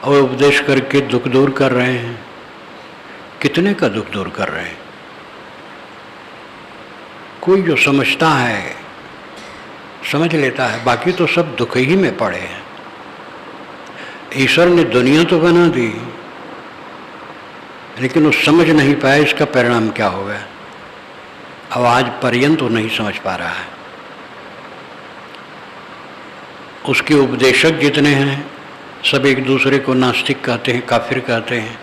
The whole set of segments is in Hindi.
और उपदेश करके दुख दूर कर रहे हैं। कितने का दुख दूर कर रहे हैं? कोई जो समझता है समझ लेता है, बाकी तो सब दुख ही में पड़े हैं। ईश्वर ने दुनिया तो बना दी, लेकिन वो समझ नहीं पाया इसका परिणाम क्या होगा। अब आज पर्यंत वो नहीं समझ पा रहा है। उसके उपदेशक जितने हैं सब एक दूसरे को नास्तिक कहते हैं, काफिर कहते हैं।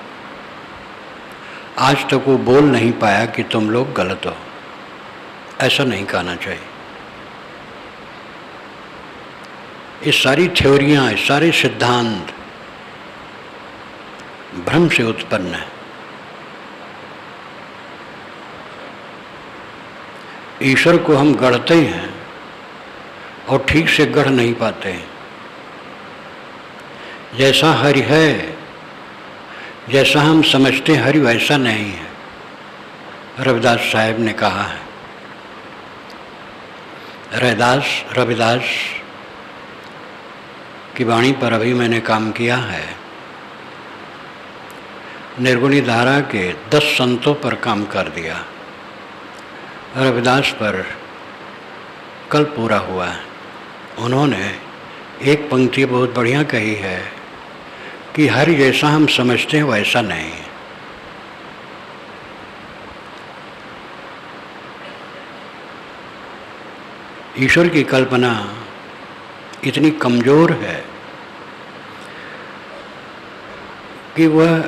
आज तक वो बोल नहीं पाया कि तुम लोग गलत हो। ऐसा नहीं कहना चाहिए। ये सारी थ्योरियां, सारे सिद्धांत भ्रम से उत्पन्न है। ईश्वर को हम गढ़ते हैं और ठीक से गढ़ नहीं पाते हैं। जैसा हरि है, जैसा हम समझते हैं हरि, वैसा नहीं है। रविदास साहब ने कहा है। रविदास की वाणी पर अभी मैंने काम किया है। निर्गुणी धारा के 10 संतों पर काम कर दिया। रविदास पर कल पूरा हुआ है। उन्होंने एक पंक्ति बहुत बढ़िया कही है कि हर जैसा हम समझते हैं वैसा नहीं है। ईश्वर की कल्पना इतनी कमजोर है कि वह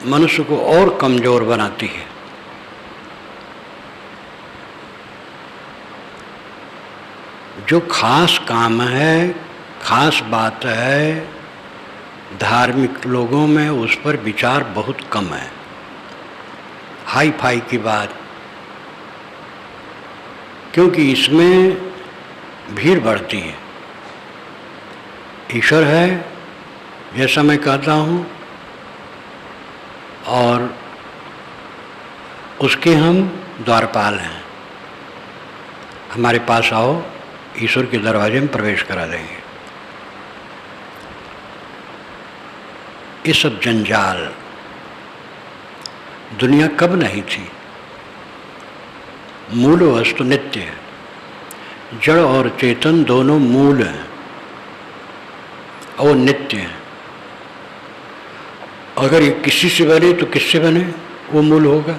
मनुष्य को और कमजोर बनाती है। जो खास काम है, खास बात है, धार्मिक लोगों में उस पर विचार बहुत कम है। हाई फाई की बात, क्योंकि इसमें भीड़ बढ़ती है। ईश्वर है जैसा मैं कहता हूँ, और उसके हम द्वारपाल हैं। हमारे पास आओ, ईश्वर के दरवाजे में प्रवेश करा देंगे। ये सब जंजाल दुनिया कब नहीं थी। मूल वस्तु नित्य है। जड़ और चेतन दोनों मूल हैं और नित्य हैं। अगर ये किसी से बने तो किससे बने? वो मूल होगा।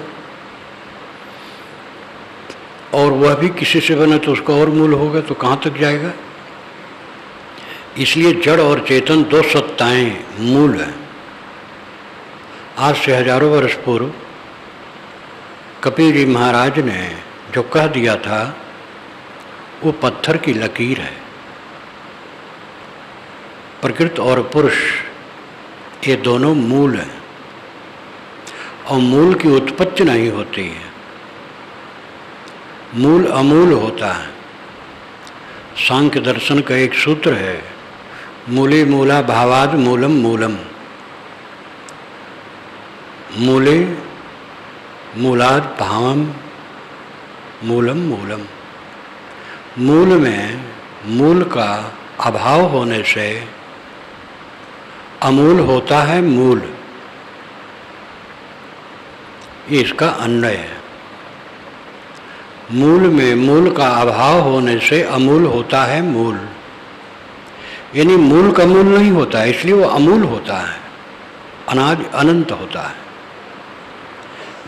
और वह भी किसी से बने तो उसका और मूल होगा, तो कहाँ तक जाएगा? इसलिए जड़ और चेतन दो सत्ताएं मूल हैं। आज से हजारों वर्ष पूर्व कपिल जी महाराज ने जो कह दिया था वो पत्थर की लकीर है। प्रकृति और पुरुष ये दोनों मूल हैं, और मूल की उत्पत्ति नहीं होती है। मूल अमूल होता है। सांख्य दर्शन का एक सूत्र है, मूले मूला भावाद मूलम मूलम। मूले मूलाद भावम मूलम मूलम। मूल में मूल का अभाव होने से अमूल होता है मूल। ये इसका अन्वय है। मूल में मूल का अभाव होने से अमूल होता है मूल। यानी मूल का मूल नहीं होता है, इसलिए वो अमूल होता है, अनादि अनंत होता है।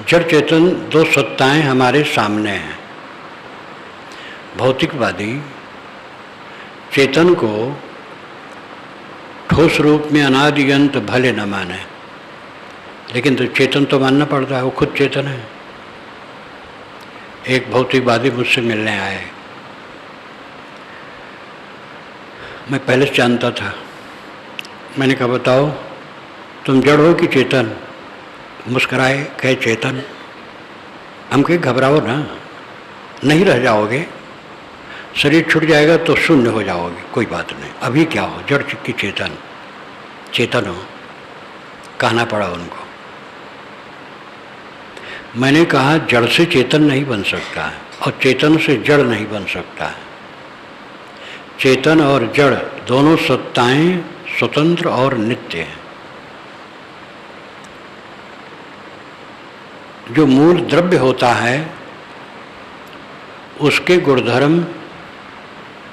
जड़ चेतन दो सत्ताएं हमारे सामने हैं। भौतिकवादी चेतन को ठोस रूप में अनादि अंत भले न माने, लेकिन तो चेतन तो मानना पड़ता है। वो खुद चेतन है। एक भौतिकवादी मुझसे मिलने आए। मैं पहले से जानता था। मैंने कहा बताओ तुम जड़ हो कि चेतन? मुस्कराए, कहे चेतन। हम कहे घबराओ ना, नहीं रह जाओगे। शरीर छूट जाएगा तो शून्य हो जाओगे, कोई बात नहीं। अभी क्या हो? जड़ की चेतन, चेतन हो। कहना पड़ा उनको। मैंने कहा जड़ से चेतन नहीं बन सकता है, और चेतन से जड़ नहीं बन सकता है। चेतन और जड़ दोनों सत्ताएं स्वतंत्र और नित्य हैं। जो मूल द्रव्य होता है उसके गुणधर्म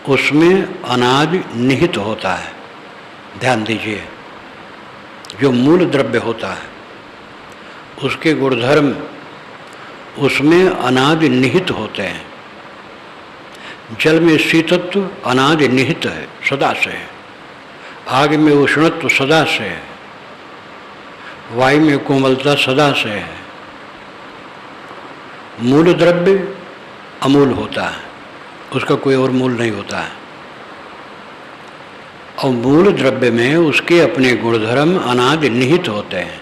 उसमें अनादि निहित होता है। ध्यान दीजिए, जो मूल द्रव्य होता है उसके गुणधर्म उसमें अनादि निहित होते हैं। जल में शीतत्व अनादि निहित है, सदा से है। आग में उष्णत्व सदा से है। वायु में कोमलता सदा से है। मूल द्रव्य अमूल होता है, उसका कोई और मूल नहीं होता है। और मूल द्रव्य में उसके अपने गुणधर्म अनादि निहित होते हैं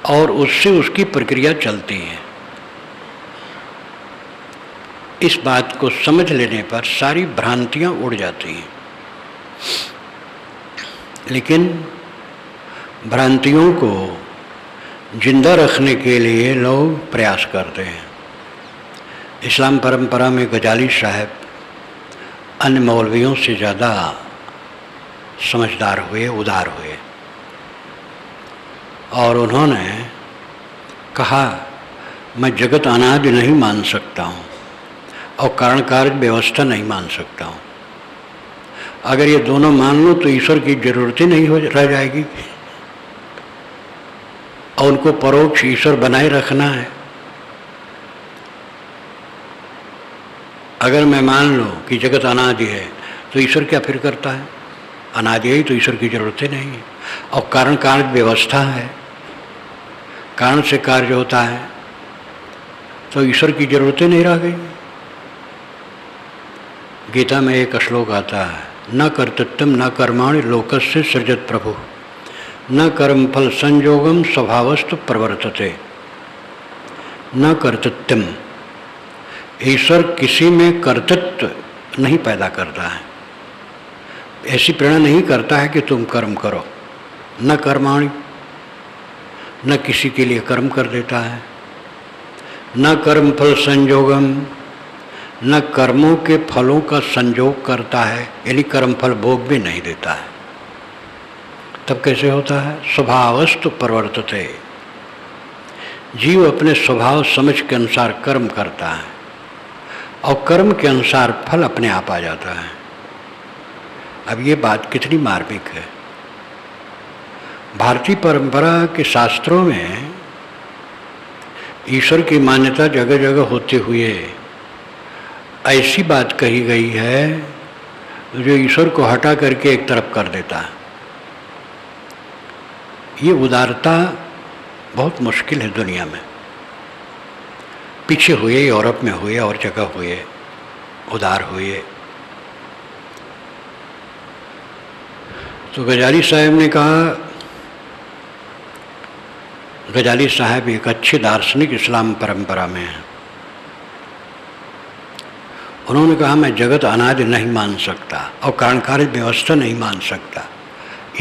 और उससे उसकी प्रक्रिया चलती है। इस बात को समझ लेने पर सारी भ्रांतियां उड़ जाती हैं। लेकिन भ्रांतियों को जिंदा रखने के लिए लोग प्रयास करते हैं। इस्लाम परंपरा में गजाली साहब अन्य मौलवियों से ज़्यादा समझदार हुए, उदार हुए, और उन्होंने कहा मैं जगत अनादि नहीं मान सकता हूँ और कारण कार्य व्यवस्था नहीं मान सकता हूँ। अगर ये दोनों मान लो तो ईश्वर की जरूरत ही नहीं रह जाएगी और उनको परोक्ष ईश्वर बनाए रखना है। अगर मैं मान लो कि जगत अनादि है तो ईश्वर क्या फिर करता है? अनादि है ही तो ईश्वर की जरूरत ही नहीं है। और कारण कार्य व्यवस्था है, कारण से कार्य होता है, तो ईश्वर की जरूरत ही नहीं रह गई। गीता में एक श्लोक आता है, न कर्तृत्वम न कर्माणि लोकस्य सृजत प्रभु न कर्म फल संयोगम स्वभावस्तु प्रवर्तते। न कर्तृत्वम, ईश्वर किसी में कर्तृत्व नहीं पैदा करता है, ऐसी प्रेरणा नहीं करता है कि तुम कर्म करो। न कर्माणि, न किसी के लिए कर्म कर देता है। न कर्म फल संयोगम, न कर्मों के फलों का संयोग करता है, यानी कर्म फल भोग भी नहीं देता है। तब कैसे होता है? स्वभावस्तु प्रवर्तते, जीव अपने स्वभाव समझ के अनुसार कर्म करता है और कर्म के अनुसार फल अपने आप आ जाता है। अब ये बात कितनी मार्मिक है। भारतीय परंपरा के शास्त्रों में ईश्वर की मान्यता जगह जगह होते हुए ऐसी बात कही गई है जो ईश्वर को हटा करके एक तरफ कर देता है। ये उदारता बहुत मुश्किल है दुनिया में। पीछे हुए, यूरोप में हुए और जगह हुए, उदार हुए। तो गजाली साहब ने कहा, गजाली साहब एक अच्छे दार्शनिक इस्लाम परंपरा में हैं। उन्होंने कहा मैं जगत अनादि नहीं मान सकता और कारण कार्य व्यवस्था नहीं मान सकता।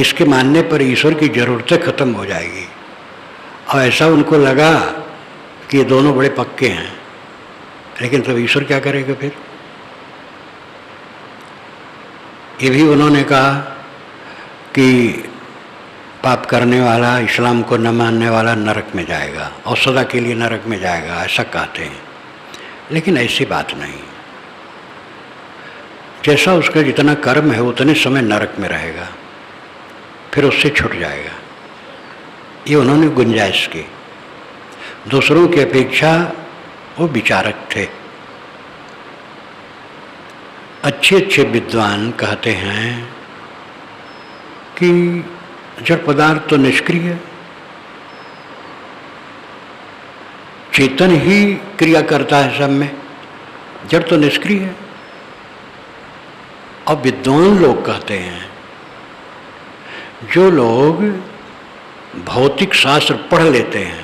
इसके मानने पर ईश्वर की ज़रूरतें खत्म हो जाएगी। और ऐसा उनको लगा कि ये दोनों बड़े पक्के हैं, लेकिन तब ईश्वर क्या करेगा फिर? ये भी उन्होंने कहा कि पाप करने वाला, इस्लाम को न मानने वाला नरक में जाएगा और सदा के लिए नरक में जाएगा, ऐसा कहते हैं। लेकिन ऐसी बात नहीं। जैसा उसका जितना कर्म है उतने समय नरक में रहेगा, फिर उससे छूट जाएगा। ये उन्होंने गुंजाइश की। दूसरों की अपेक्षा वो विचारक थे। अच्छे अच्छे विद्वान कहते हैं कि जड़ पदार्थ तो निष्क्रिय है, चेतन ही क्रिया करता है सब में, जड़ तो निष्क्रिय है। और विद्वान लोग कहते हैं, जो लोग भौतिक शास्त्र पढ़ लेते हैं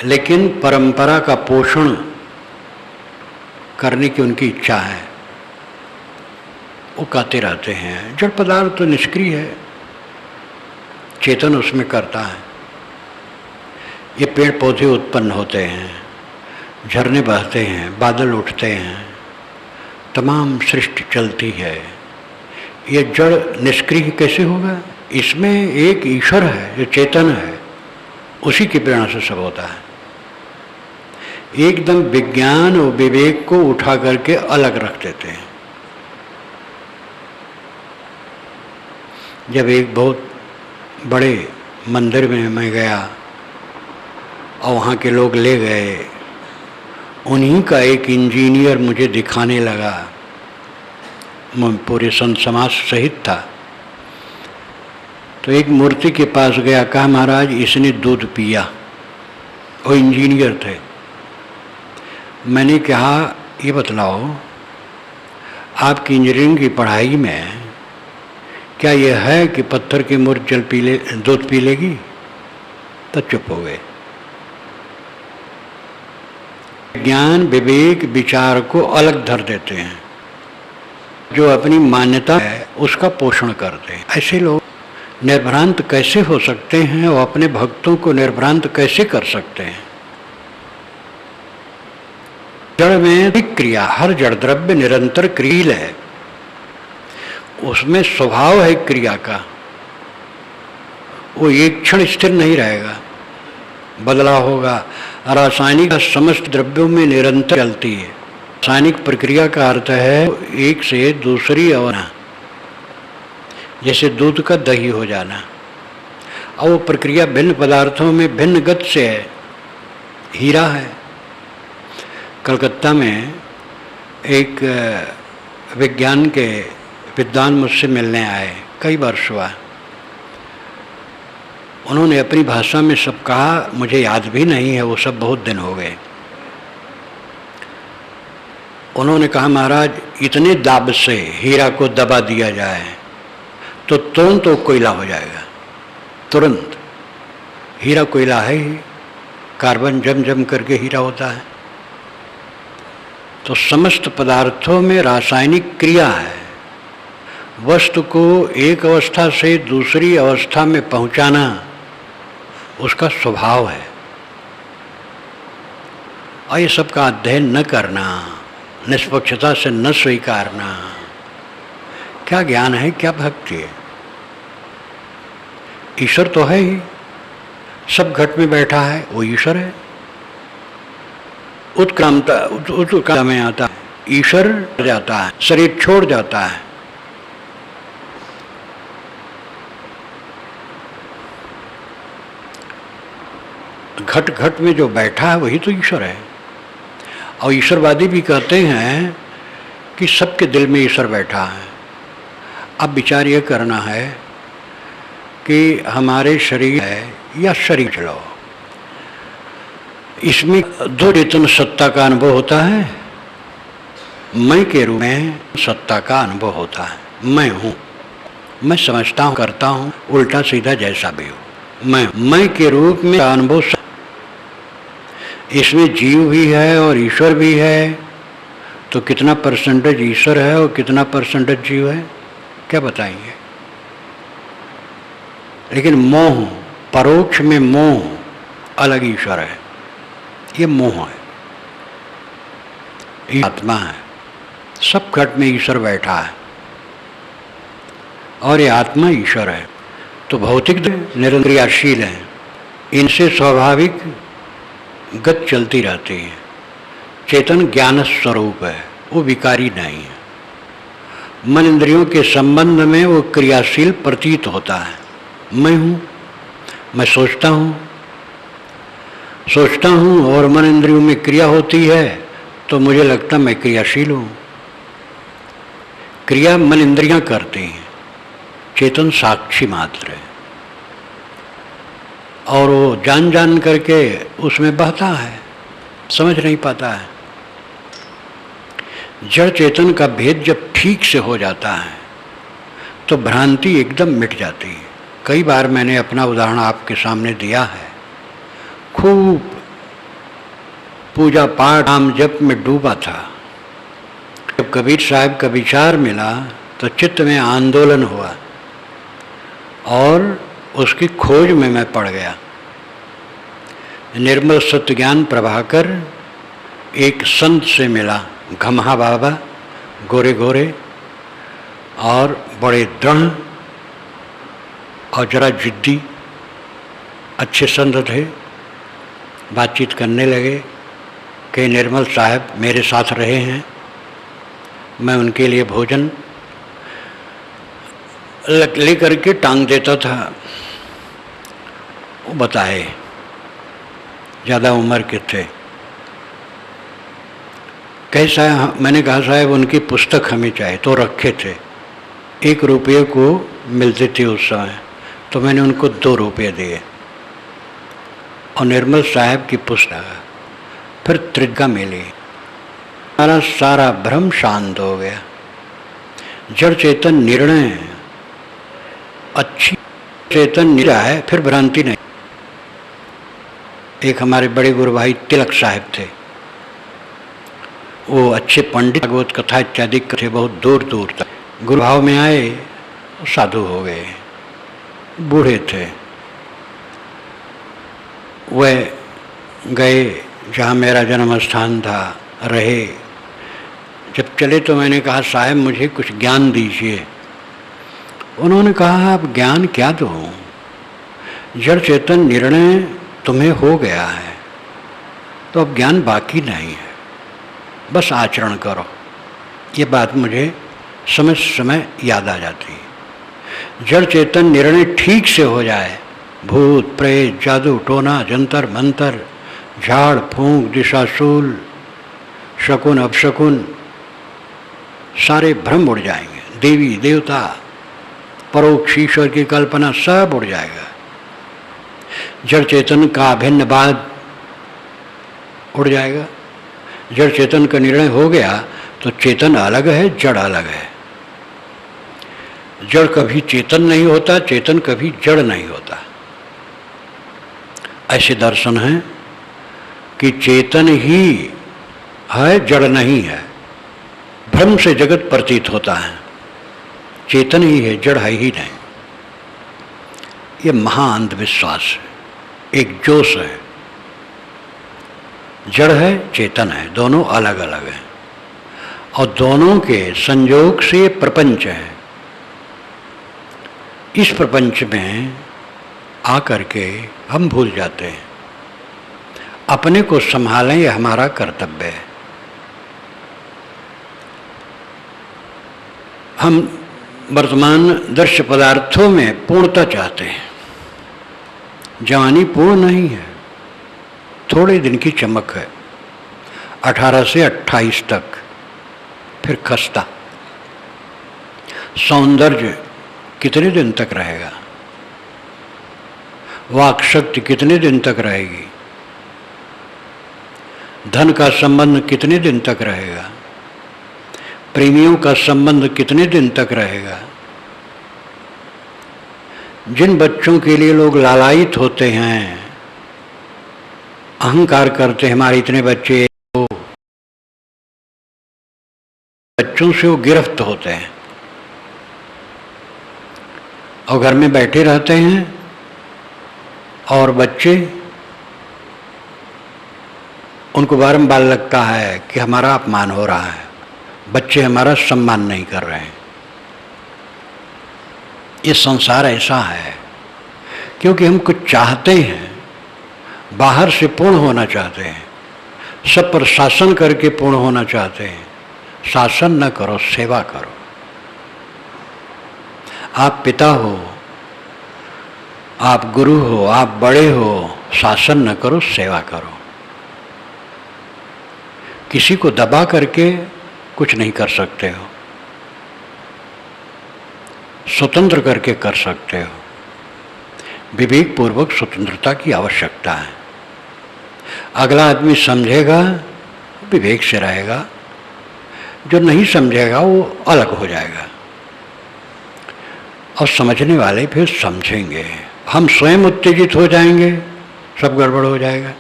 लेकिन परंपरा का पोषण करने की उनकी इच्छा है, वो कहते रहते हैं जड़ पदार्थ तो निष्क्रिय है, चेतन उसमें करता है। ये पेड़ पौधे उत्पन्न होते हैं, झरने बहते हैं, बादल उठते हैं, तमाम सृष्टि चलती है। ये जड़ निष्क्रिय कैसे होगा? इसमें एक ईश्वर है जो चेतन है, उसी की प्रेरणा से सब होता है। एकदम विज्ञान और विवेक को उठा करके अलग रख देते हैं। जब एक बहुत बड़े मंदिर में मैं गया और वहाँ के लोग ले गए, उन्हीं का एक इंजीनियर मुझे दिखाने लगा, मैं पूरे संत समाज सहित था। तो एक मूर्ति के पास गया, कहा महाराज इसने दूध पिया। वो इंजीनियर थे। मैंने कहा ये बतलाओ आपकी इंजीनियरिंग की पढ़ाई में क्या यह है कि पत्थर की मूर्ति जल पी ले, दूध पी लेगी? तो चुप हो गए। ज्ञान विवेक विचार को अलग धर देते हैं, जो अपनी मान्यता है उसका पोषण करते हैं। ऐसे लोग निर्भ्रांत कैसे हो सकते हैं और अपने भक्तों को निर्भ्रांत कैसे कर सकते हैं? जड़ में क्रिया, हर जड़ द्रव्य निरंतर क्रियल है, उसमें स्वभाव है क्रिया का। वो एक क्षण स्थिर नहीं रहेगा, बदला होगा। रासायनिक समस्त द्रव्यों में निरंतर चलती है। रासायनिक प्रक्रिया का अर्थ है एक से दूसरी अवस्था, जैसे दूध का दही हो जाना। और वो प्रक्रिया भिन्न पदार्थों में भिन्न गति से है। हीरा है। कलकत्ता में एक विज्ञान के विद्वान मुझसे मिलने आए, कई वर्ष हुआ। उन्होंने अपनी भाषा में सब कहा, मुझे याद भी नहीं है, वो सब बहुत दिन हो गए। उन्होंने कहा महाराज इतने दाब से हीरा को दबा दिया जाए तो तुरंत वो कोयला हो जाएगा। तुरंत। हीरा कोयला है ही, कार्बन जम जम करके हीरा होता है। तो समस्त पदार्थों में रासायनिक क्रिया है। वस्तु को एक अवस्था से दूसरी अवस्था में पहुंचाना उसका स्वभाव है। और ये सबका अध्ययन न करना, निष्पक्षता से न स्वीकारना, क्या ज्ञान है, क्या भक्ति है? ईश्वर तो है ही, सब घट में बैठा है, वो ईश्वर है। उत्क्रांता में आता है, ईश्वर जाता है, शरीर छोड़ जाता है। घट घट में जो बैठा है वही तो ईश्वर है। और ईश्वरवादी भी कहते हैं कि सबके दिल में ईश्वर बैठा है। अब विचार ये करना है कि हमारे शरीर है या शरीर चलो, इसमें दो चेतन सत्ता का अनुभव होता है। मैं के रूप में सत्ता का अनुभव होता है। मैं हूँ, मैं समझता हूँ, करता हूँ, उल्टा सीधा जैसा भी हो। मैं के रूप में अनुभव, इसमें जीव भी है और ईश्वर भी है। तो कितना परसेंटेज ईश्वर है और कितना परसेंटेज जीव है, क्या बताएंगे? लेकिन मोह, परोक्ष में मोह अलग ईश्वर है। ये मोह है, ये आत्मा है। सब घट में ईश्वर बैठा है और ये आत्मा ईश्वर है। तो भौतिक निरंतर क्रियाशील है, इनसे स्वाभाविक गति चलती रहती है। चेतन ज्ञान स्वरूप है, वो विकारी नहीं है। मन इंद्रियों के संबंध में वो क्रियाशील प्रतीत होता है। मैं हूँ, मैं सोचता हूँ और मन इंद्रियों में क्रिया होती है तो मुझे लगता मैं क्रियाशील हूँ। क्रिया मन इंद्रियां करती हैं, चेतन साक्षी मात्र है। और वो जान जान करके उसमें बहता है, समझ नहीं पाता है। जड़ चेतन का भेद जब ठीक से हो जाता है तो भ्रांति एकदम मिट जाती है। कई बार मैंने अपना उदाहरण आपके सामने दिया है। खूब पूजा पाठ नाम जप में डूबा था। जब कबीर साहब का विचार मिला तो चित्त में आंदोलन हुआ और उसकी खोज में मैं पड़ गया। निर्मल सत्य ज्ञान प्रभाकर एक संत से मिला, घमहा बाबा, गोरे गोरे और बड़े दृढ़ और जरा जिद्दी। अच्छे संत थे, बातचीत करने लगे कि निर्मल साहब मेरे साथ रहे हैं, मैं उनके लिए भोजन ले करके टांग देता था। वो बताए ज़्यादा उम्र के थे। कैसा, मैंने कहा साहब उनकी पुस्तक हमें चाहिए, तो रखे थे, 1 रुपये को मिलती थी उस समय, तो मैंने उनको 2 रुपये दिए और निर्मल साहब की पुस्तक फिर त्रिका मिली। हमारा सारा भ्रम शांत हो गया। जड़ चेतन निर्णय अच्छी चेतन निरा है, फिर भ्रांति नहीं। एक हमारे बड़े गुरु भाई तिलक साहब थे, वो अच्छे पंडित, भागवत कथा इत्यादि थे, बहुत दूर दूर तक गुरु भाव में आए, साधु हो गए, बूढ़े थे। वह गए जहाँ मेरा जन्म स्थान था, रहे। जब चले तो मैंने कहा साहब मुझे कुछ ज्ञान दीजिए। उन्होंने कहा अब ज्ञान क्या दूँ, जड़ चेतन निर्णय तुम्हें हो गया है, तो अब ज्ञान बाकी नहीं है, बस आचरण करो। ये बात मुझे समय समय याद आ जाती है। जड़ चेतन निर्णय ठीक से हो जाए, भूत प्रेत जादू टोना जंतर मंतर झाड़ फूंक दिशाशूल शकुन अपशकुन सारे भ्रम उड़ जाएंगे। देवी देवता परोक्ष ईश्वर की कल्पना सब उड़ जाएगा। जड़ चेतन का अभिन्नवाद उड़ जाएगा। जड़ चेतन का निर्णय हो गया तो चेतन अलग है, जड़ अलग है। जड़ कभी चेतन नहीं होता, चेतन कभी जड़ नहीं होता। ऐसे दर्शन है कि चेतन ही है, जड़ नहीं है। भ्रम से जगत प्रतीत होता है, चेतन ही है, जड़ है ही नहीं। ये महाअंधविश्वास है, एक जोश है। जड़ है चेतन है, दोनों अलग अलग हैं और दोनों के संयोग से प्रपंच है। इस प्रपंच में आकर के हम भूल जाते हैं। अपने को संभालें, यह हमारा कर्तव्य है। हम वर्तमान दृश्य पदार्थों में पूर्णता चाहते हैं। जवानी पूर्ण नहीं है, थोड़े दिन की चमक है, 18 से 28 तक, फिर खस्ता। सौंदर्य कितने दिन तक रहेगा, वाक शक्ति कितने दिन तक रहेगी, धन का संबंध कितने दिन तक रहेगा, प्रेमियों का संबंध कितने दिन तक रहेगा। जिन बच्चों के लिए लोग लालायित होते हैं, अहंकार करते हैं हमारे इतने बच्चे, बच्चों से वो गिरफ्त होते हैं और घर में बैठे रहते हैं और बच्चे, उनको बारंबार लगता है कि हमारा अपमान हो रहा है, बच्चे हमारा सम्मान नहीं कर रहे हैं। ये संसार ऐसा है क्योंकि हम कुछ चाहते हैं, बाहर से पूर्ण होना चाहते हैं, सब पर शासन करके पूर्ण होना चाहते हैं। शासन न करो, सेवा करो। आप पिता हो, आप गुरु हो, आप बड़े हो, शासन न करो, सेवा करो। किसी को दबा करके कुछ नहीं कर सकते हो, स्वतंत्र करके कर सकते हो। विवेक पूर्वक स्वतंत्रता की आवश्यकता है। अगला आदमी समझेगा, विवेक से रहेगा, जो नहीं समझेगा वो अलग हो जाएगा और समझने वाले फिर समझेंगे। हम स्वयं उत्तेजित हो जाएंगे, सब गड़बड़ हो जाएगा।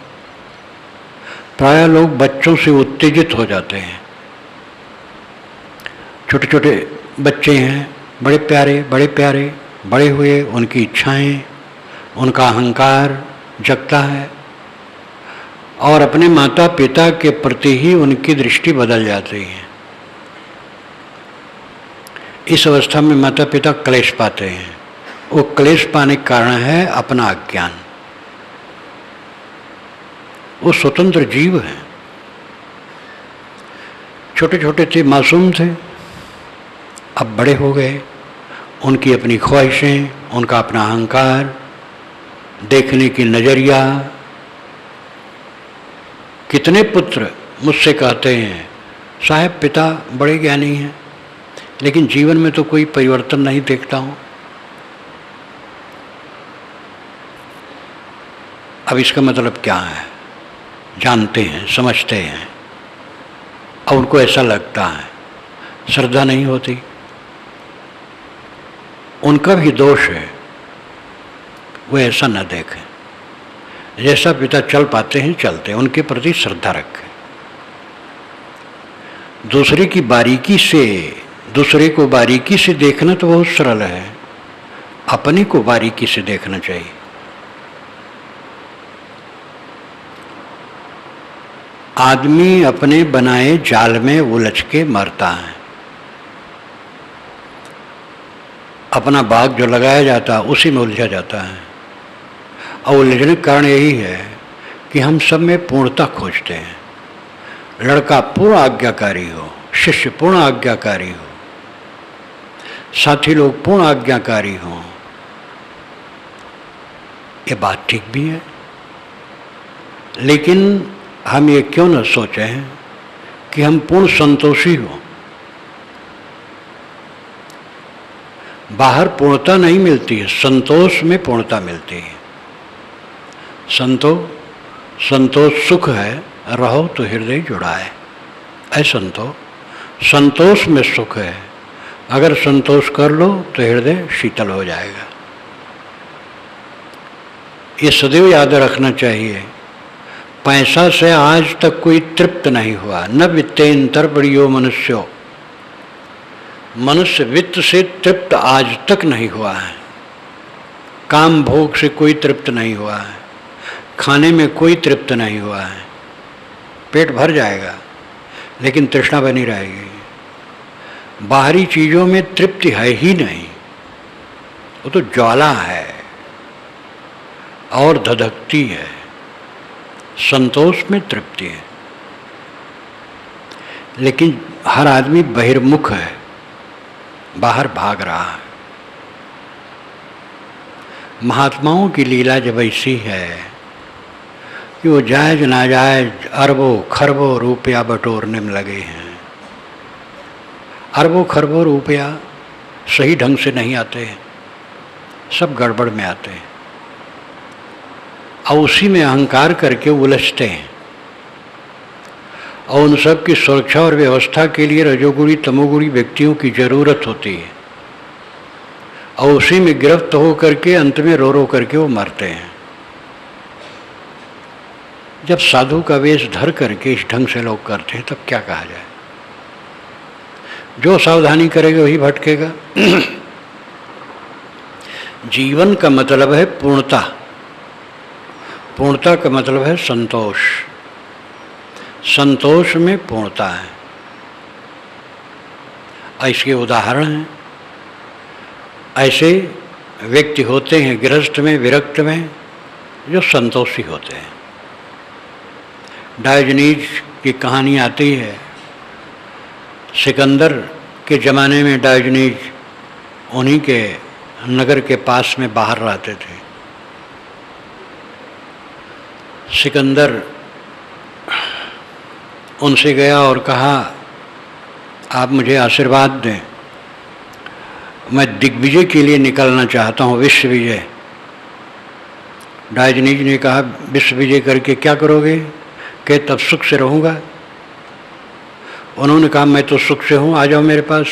प्रायः लोग बच्चों से उत्तेजित हो जाते हैं। छोटे छोटे बच्चे हैं, बड़े प्यारे बड़े हुए, उनकी इच्छाएं, उनका अहंकार जगता है और अपने माता पिता के प्रति ही उनकी दृष्टि बदल जाती है। इस अवस्था में माता पिता क्लेश पाते हैं। वो क्लेश पाने का कारण है अपना अज्ञान। वो स्वतंत्र जीव हैं। छोटे छोटे थे, मासूम थे, अब बड़े हो गए। उनकी अपनी ख्वाहिशें, उनका अपना अहंकार, देखने की नज़रिया। कितने पुत्र मुझसे कहते हैं साहब पिता बड़े ज्ञानी हैं, लेकिन जीवन में तो कोई परिवर्तन नहीं देखता हूँ। अब इसका मतलब क्या है? जानते हैं, समझते हैं, और उनको ऐसा लगता है, श्रद्धा नहीं होती। उनका भी दोष है, वो ऐसा न देखें। जैसा पिता चल पाते हैं चलते हैं, उनके प्रति श्रद्धा रखें। दूसरे की बारीकी से, दूसरे को बारीकी से देखना तो बहुत सरल है, अपने को बारीकी से देखना चाहिए। आदमी अपने बनाए जाल में उलझ के मरता है। अपना बाग जो लगाया जाता है उसी में उलझा जाता है। और उलझने का कारण यही है कि हम सब में पूर्णता खोजते हैं। लड़का पूर्ण आज्ञाकारी हो, शिष्य पूर्ण आज्ञाकारी हो, साथी लोग पूर्ण आज्ञाकारी हों। ये बात ठीक भी है, लेकिन हम ये क्यों न सोचें कि हम पूर्ण संतोषी हों। बाहर पूर्णता नहीं मिलती है, संतोष में पूर्णता मिलती है। संतोष सुख है, रहो तो हृदय जुड़ा है। ऐ संतोष में सुख है। अगर संतोष कर लो तो हृदय शीतल हो जाएगा। ये सदैव याद रखना चाहिए। पैसा से आज तक कोई तृप्त नहीं हुआ। न वित्तेंतर बड़ियो मनुष्यो, मनुष्य वित्त से तृप्त आज तक नहीं हुआ है। काम भोग से कोई तृप्त नहीं हुआ है, खाने में कोई तृप्त नहीं हुआ है। पेट भर जाएगा लेकिन तृष्णा बनी रहेगी। बाहरी चीज़ों में तृप्ति है ही नहीं, वो तो ज्वाला है और धधकती है। संतोष में तृप्ति है। लेकिन हर आदमी बहिर्मुख है, बाहर भाग रहा है। महात्माओं की लीला जब ऐसी है कि वो जायज नाजायज अरबों खरबों रुपया बटोरने में लगे हैं। अरबों खरबों रुपया सही ढंग से नहीं आते हैं, सब गड़बड़ में आते हैं, और उसी में अहंकार करके उलझते हैं। और उन सब की सुरक्षा और व्यवस्था के लिए रजोगुणी तमोगुणी व्यक्तियों की जरूरत होती है, और उसी में गिरफ्त हो करके अंत में रो रो करके वो मरते हैं। जब साधु का वेश धर करके इस ढंग से लोग करते हैं तब क्या कहा जाए। जो सावधानी करेगा वही भटकेगा। जीवन का मतलब है पूर्णता। पूर्णता का मतलब है संतोष। संतोष में पूर्णता है। इसके उदाहरण हैं। ऐसे व्यक्ति होते हैं गृहस्थ में, विरक्त में, जो संतोषी होते हैं। डायोजनीज की कहानी आती है। सिकंदर के ज़माने में डायोजनीज उन्हीं के नगर के पास में बाहर रहते थे। सिकंदर उनसे गया और कहा, आप मुझे आशीर्वाद दें, मैं दिग्विजय के लिए निकलना चाहता हूँ, विश्व विजय। डायोजनीज ने कहा, विश्व विजय करके क्या करोगे? कि तब सुख से रहूँगा। उन्होंने कहा, मैं तो सुख से हूँ, आ जाओ मेरे पास।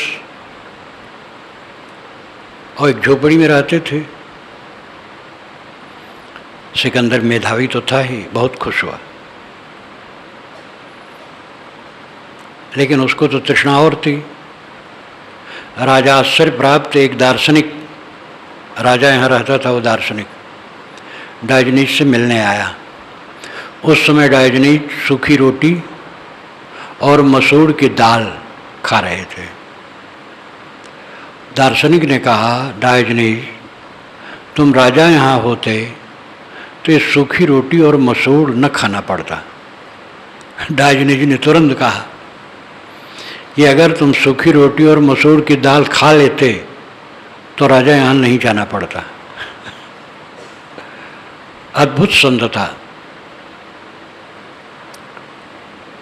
और एक झोपड़ी में रहते थे। सिकंदर मेधावी तो था ही, बहुत खुश हुआ, लेकिन उसको तो तृष्णा और थी। राजा आश्चर्य प्राप्त एक दार्शनिक राजा यहाँ रहता था, वो दार्शनिक डायोजनीज से मिलने आया। उस समय डायोजनीज सूखी रोटी और मसूर की दाल खा रहे थे। दार्शनिक ने कहा, डायोजनीज तुम राजा यहाँ होते तो ये सूखी रोटी और मसूर न खाना पड़ता। डायोजनी जी ने तुरंत कहा कि अगर तुम सूखी रोटी और मसूर की दाल खा लेते तो राजा यहाँ नहीं जाना पड़ता। अद्भुत संत था,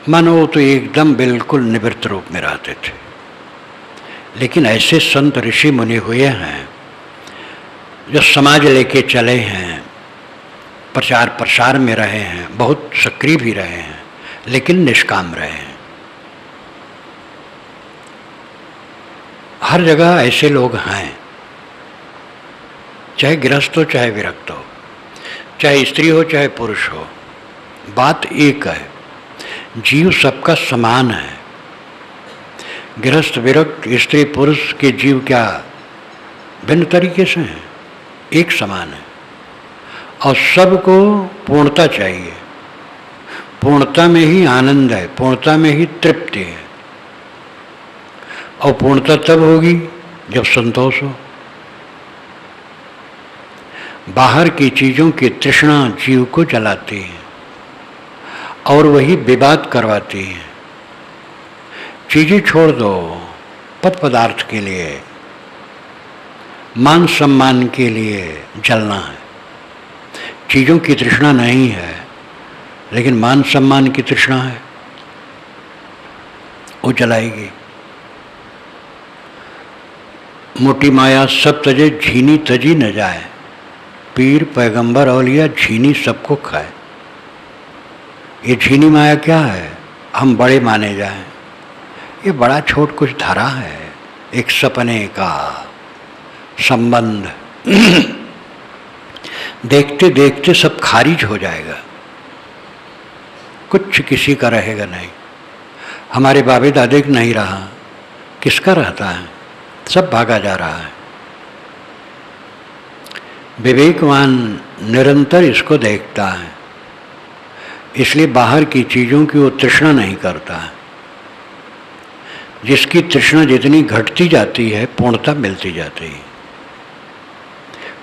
मानो वो तो एकदम बिल्कुल निवृत्त रूप में रहते थे। लेकिन ऐसे संत ऋषि मुनि हुए हैं जो समाज लेके चले हैं, प्रचार प्रसार में रहे हैं, बहुत सक्रिय भी रहे हैं, लेकिन निष्काम रहे हैं। हर जगह ऐसे लोग हैं, चाहे गृहस्थ हो चाहे विरक्त हो, चाहे स्त्री हो चाहे पुरुष हो, बात एक है, जीव सबका समान है। गृहस्थ विरक्त स्त्री पुरुष के जीव क्या भिन्न तरीके से हैं? एक समान है। और सबको पूर्णता चाहिए। पूर्णता में ही आनंद है, पूर्णता में ही तृप्ति है। और पूर्णता तब होगी जब संतोष हो। बाहर की चीज़ों की तृष्णा जीव को जलाती है और वही विवाद करवाती है। चीज़ें छोड़ दो पद पदार्थ के लिए, मान सम्मान के लिए जलना है। चीज़ों की तृष्णा नहीं है, लेकिन मान सम्मान की तृष्णा है, वो जलाएगी। मोटी माया सब तजे झीनी तजी न जाए, पीर पैगंबर औलिया झीनी सबको खाए। ये झीनी माया क्या है? हम बड़े माने जाएं। ये बड़ा छोट कुछ धरा है, एक सपने का संबंध। देखते देखते सब खारिज हो जाएगा, कुछ किसी का रहेगा नहीं। हमारे बाबे दादे का नहीं रहा, किसका रहता है? सब भागा जा रहा है। विवेकवान निरंतर इसको देखता है, इसलिए बाहर की चीज़ों की वो तृष्णा नहीं करता है। जिसकी तृष्णा जितनी घटती जाती है, पूर्णता मिलती जाती है।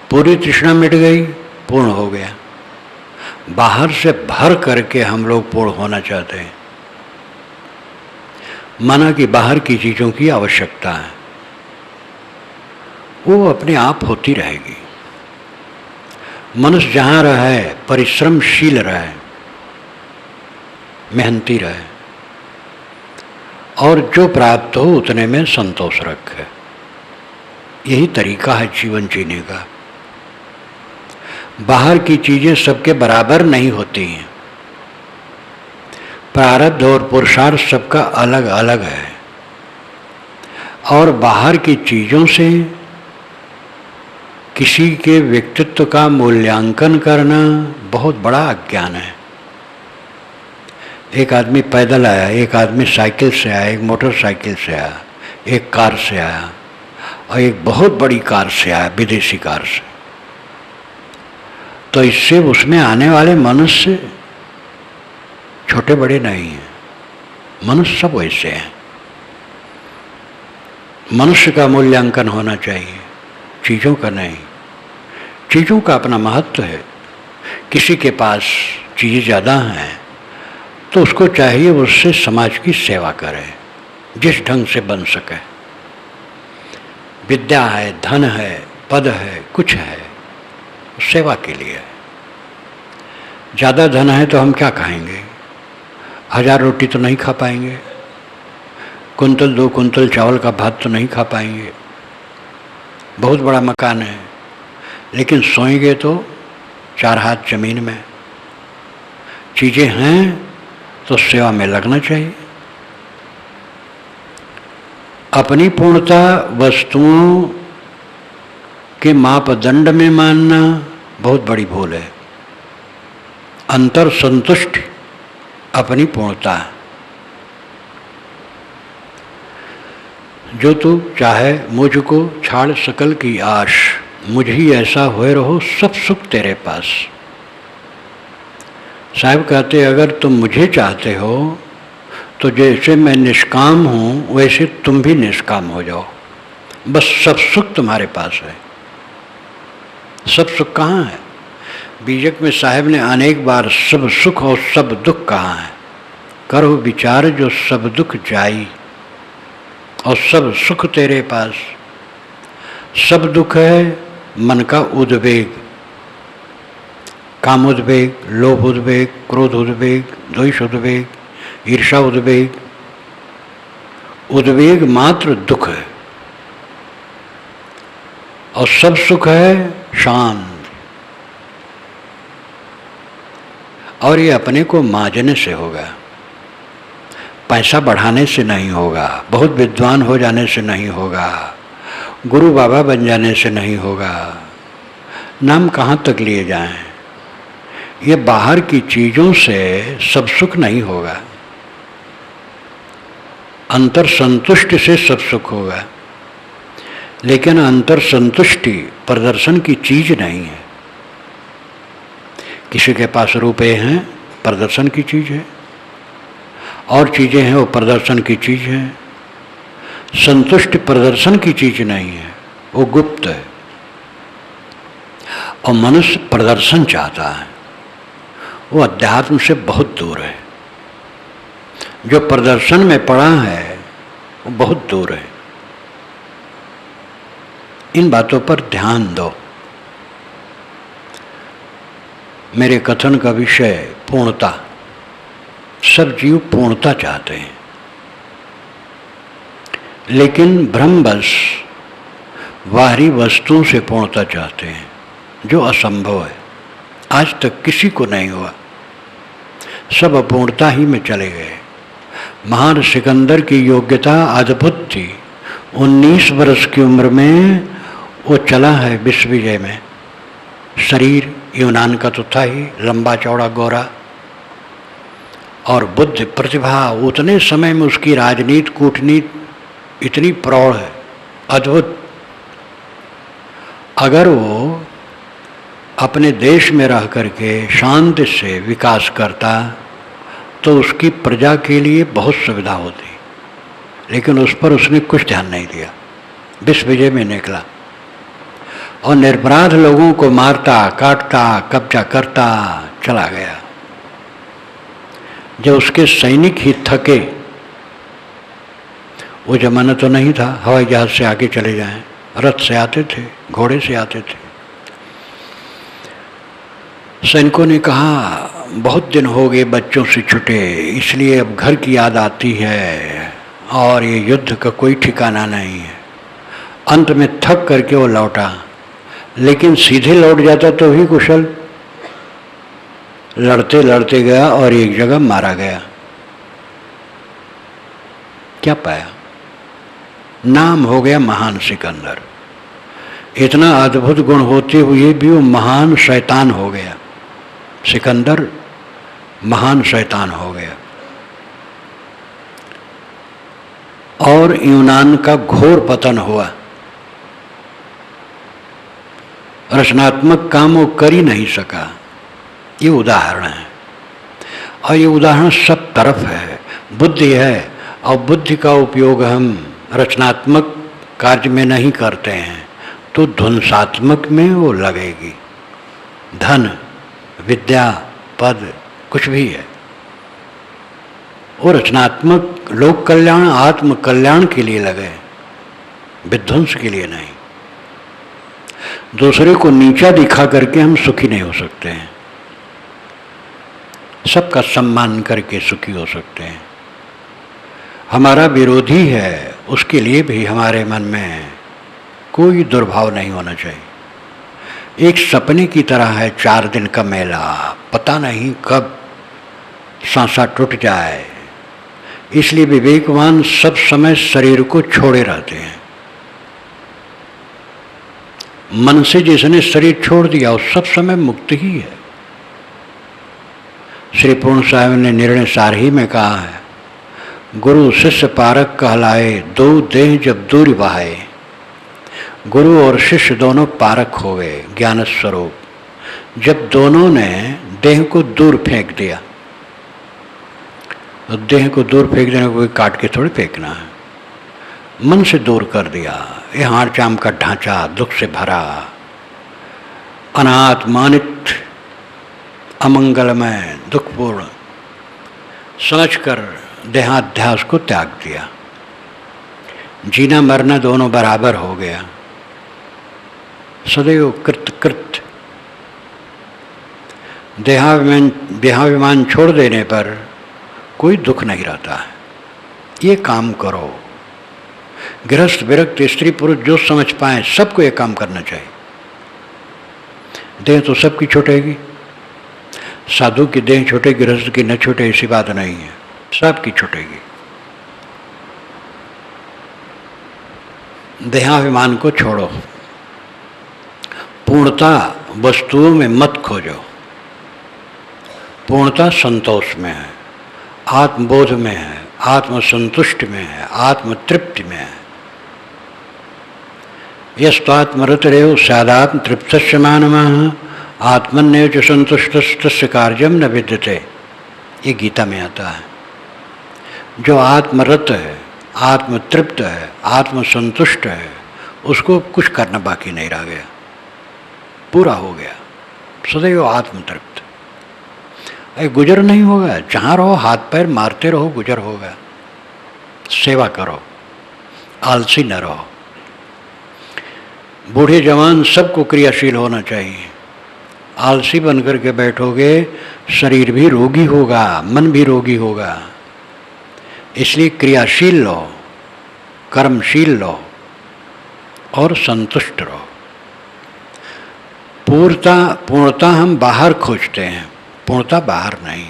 पूरी तृष्णा मिट गई, पूर्ण हो गया। बाहर से भर करके हम लोग पूर्ण होना चाहते हैं, माना कि बाहर की चीज़ों की आवश्यकता है, वो अपने आप होती रहेगी। मनुष्य जहाँ रहे परिश्रमशील रहे, मेहनती रहे और जो प्राप्त हो उतने में संतोष रखे। यही तरीका है जीवन जीने का। बाहर की चीज़ें सबके बराबर नहीं होती हैं। प्रारब्ध और पुरुषार्थ सबका अलग अलग है। और बाहर की चीज़ों से किसी के व्यक्तित्व का मूल्यांकन करना बहुत बड़ा अज्ञान है। एक आदमी पैदल आया, एक आदमी साइकिल से आया, एक मोटरसाइकिल से आया, एक कार से आया और एक बहुत बड़ी कार से आया, विदेशी कार से। तो इससे उसमें आने वाले मनुष्य छोटे बड़े नहीं हैं, मनुष्य सब वैसे हैं। मनुष्य का मूल्यांकन होना चाहिए, चीज़ों का नहीं। चीज़ों का अपना महत्व है। किसी के पास चीज़ें ज़्यादा हैं तो उसको चाहिए उससे समाज की सेवा करे जिस ढंग से बन सके। विद्या है, धन है, पद है, कुछ है, सेवा के लिए। ज़्यादा धन है तो हम क्या खाएंगे? 1000 रोटी तो नहीं खा पाएंगे, कुंतल 2 कुंतल चावल का भात तो नहीं खा पाएंगे। बहुत बड़ा मकान है, लेकिन सोएंगे तो 4 हाथ जमीन में। चीज़ें हैं तो सेवा में लगना चाहिए। अपनी पूर्णता वस्तुओं के मापदंड में मानना बहुत बड़ी भूल है। अंतर संतुष्ट अपनी पूर्णता। जो तू चाहे मुझको छाड़ सकल की आश, मुझ ही ऐसा होए रहो सब सुख तेरे पास। साहब कहते अगर तुम मुझे चाहते हो तो जैसे मैं निष्काम हूँ वैसे तुम भी निष्काम हो जाओ, बस सब सुख तुम्हारे पास है। सब सुख कहाँ है? बीजक में साहब ने अनेक बार सब सुख और सब दुख कहा है। करो विचार जो सब दुख जाई और सब सुख तेरे पास। सब दुख है मन का उद्वेग, काम उद्वेग, लोभ उद्वेग, क्रोध उद्वेग, द्वेष उद्वेग, ईर्षा उद्वेग। उद्वेग मात्र दुख है और सब सुख है शांत। और ये अपने को मांजने से होगा, पैसा बढ़ाने से नहीं होगा, बहुत विद्वान हो जाने से नहीं होगा, गुरु बाबा बन जाने से नहीं होगा, नाम कहाँ तक लिए जाएं। ये बाहर की चीज़ों से सब सुख नहीं होगा, अंतर संतुष्टि से सब सुख होगा। लेकिन अंतर संतुष्टि प्रदर्शन की चीज नहीं है। किसी के पास रुपए हैं, प्रदर्शन की चीज है, और चीजें हैं वो प्रदर्शन की चीज है। संतुष्टि प्रदर्शन की चीज नहीं है, वो गुप्त है। और मनुष्य प्रदर्शन चाहता है, वो अध्यात्म से बहुत दूर है। जो प्रदर्शन में पड़ा है वो बहुत दूर है। इन बातों पर ध्यान दो। मेरे कथन का विषय पूर्णता। सब जीव पूर्णता चाहते हैं, लेकिन भ्रमवश बाहरी वस्तुओं से पूर्णता चाहते हैं, जो असंभव है। आज तक किसी को नहीं हुआ, सब अपूर्णता ही में चले गए। महान सिकंदर की योग्यता अद्भुत थी। 19 वर्ष की उम्र में वो चला है विश्व विजय में। शरीर यूनान का तो था ही, लंबा चौड़ा गोरा, और बुद्धि प्रतिभा उतने समय में उसकी राजनीति कूटनीति इतनी प्रौढ़ है, अद्भुत। अगर वो अपने देश में रह करके शांति से विकास करता तो उसकी प्रजा के लिए बहुत सुविधा होती, लेकिन उस पर उसने कुछ ध्यान नहीं दिया। विश्व विजय में निकला और निरपराध लोगों को मारता, काटता, कब्जा करता चला गया। जब उसके सैनिक ही थके, वो जमाना तो नहीं था हवाई जहाज से आगे चले जाएं, रथ से आते थे, घोड़े से आते थे। सैनिकों ने कहा बहुत दिन हो गए बच्चों से छुटे, इसलिए अब घर की याद आती है और ये युद्ध का कोई ठिकाना नहीं है। अंत में थक करके वो लौटा, लेकिन सीधे लौट जाता तो भी कुशल। लड़ते लड़ते गया और एक जगह मारा गया। क्या पाया? नाम हो गया महान सिकंदर। इतना अद्भुत गुण होते हुए भी वो महान शैतान हो गया। सिकंदर महान शैतान हो गया और यूनान का घोर पतन हुआ। रचनात्मक काम वो कर ही नहीं सका। ये उदाहरण है, और ये उदाहरण सब तरफ है। बुद्धि है, और बुद्धि का उपयोग हम रचनात्मक कार्य में नहीं करते हैं तो ध्वंसात्मक में वो लगेगी। धन, विद्या, पद, कुछ भी है, वो रचनात्मक लोक कल्याण, आत्म कल्याण के लिए लगे, विध्वंस के लिए नहीं। दूसरे को नीचा दिखा करके हम सुखी नहीं हो सकते हैं। सबका सम्मान करके सुखी हो सकते हैं। हमारा विरोधी है, उसके लिए भी हमारे मन में कोई दुर्भाव नहीं होना चाहिए। एक सपने की तरह है 4 दिन का मेला, पता नहीं कब सांसा टूट जाए। इसलिए विवेकवान सब समय शरीर को छोड़े रहते हैं। मन से जिसने शरीर छोड़ दिया वो सब समय मुक्त ही है। श्री पूर्ण साहब ने निर्णय सार ही में कहा है, गुरु शिष्य पारक कहलाए, 2 देह जब दूर बहाए। गुरु और शिष्य दोनों पारक हो गए ज्ञान स्वरूप। जब दोनों ने देह को दूर फेंक दिया, तो देह को दूर फेंक देने को काट के थोड़ी फेंकना है, मन से दूर कर दिया। ये हाड़ चाम का ढांचा दुख से भरा, अनाथ मानित अमंगलमय, दुखपूर्ण समझकर देहाध्यास को त्याग दिया। जीना मरना दोनों बराबर हो गया। सदैव कृत कृत। देहाभिमान छोड़ देने पर कोई दुख नहीं रहता है। ये काम करो। गृहस्थ, विरक्त, स्त्री, पुरुष जो समझ पाए सबको ये काम करना चाहिए। देह तो सबकी छूटेगी। साधु की देह छूटे, गृहस्थ की न छूटे ऐसी बात नहीं है, सबकी छूटेगी। देहाभिमान को छोड़ो। पूर्णता वस्तुओं में मत खोजो। पूर्णता संतोष में है, आत्मबोध में है, आत्मसंतुष्ट में है, आत्मतृप्ति में है। यस्त्वात्मरतिरेव स्यादात्म तृप्तस्य मानवः आत्मन्येव च संतुष्टस्तस्य कार्यं न विद्यते। ये गीता में आता है। जो आत्मरत है, आत्मतृप्त है, आत्मसंतुष्ट है, उसको कुछ करना बाकी नहीं रह गया, पूरा हो गया। सदैव आत्मतृप्त। गुजर नहीं होगा। जहाँ रहो हाथ पैर मारते रहो, गुजर होगा। सेवा करो, आलसी न रहो। बूढ़े जवान सबको क्रियाशील होना चाहिए। आलसी बन करके बैठोगे, शरीर भी रोगी होगा, मन भी रोगी होगा। इसलिए क्रियाशील लो, कर्मशील लो और संतुष्ट रहो। पूर्णता हम बाहर खोजते हैं, पूर्णता बाहर नहीं।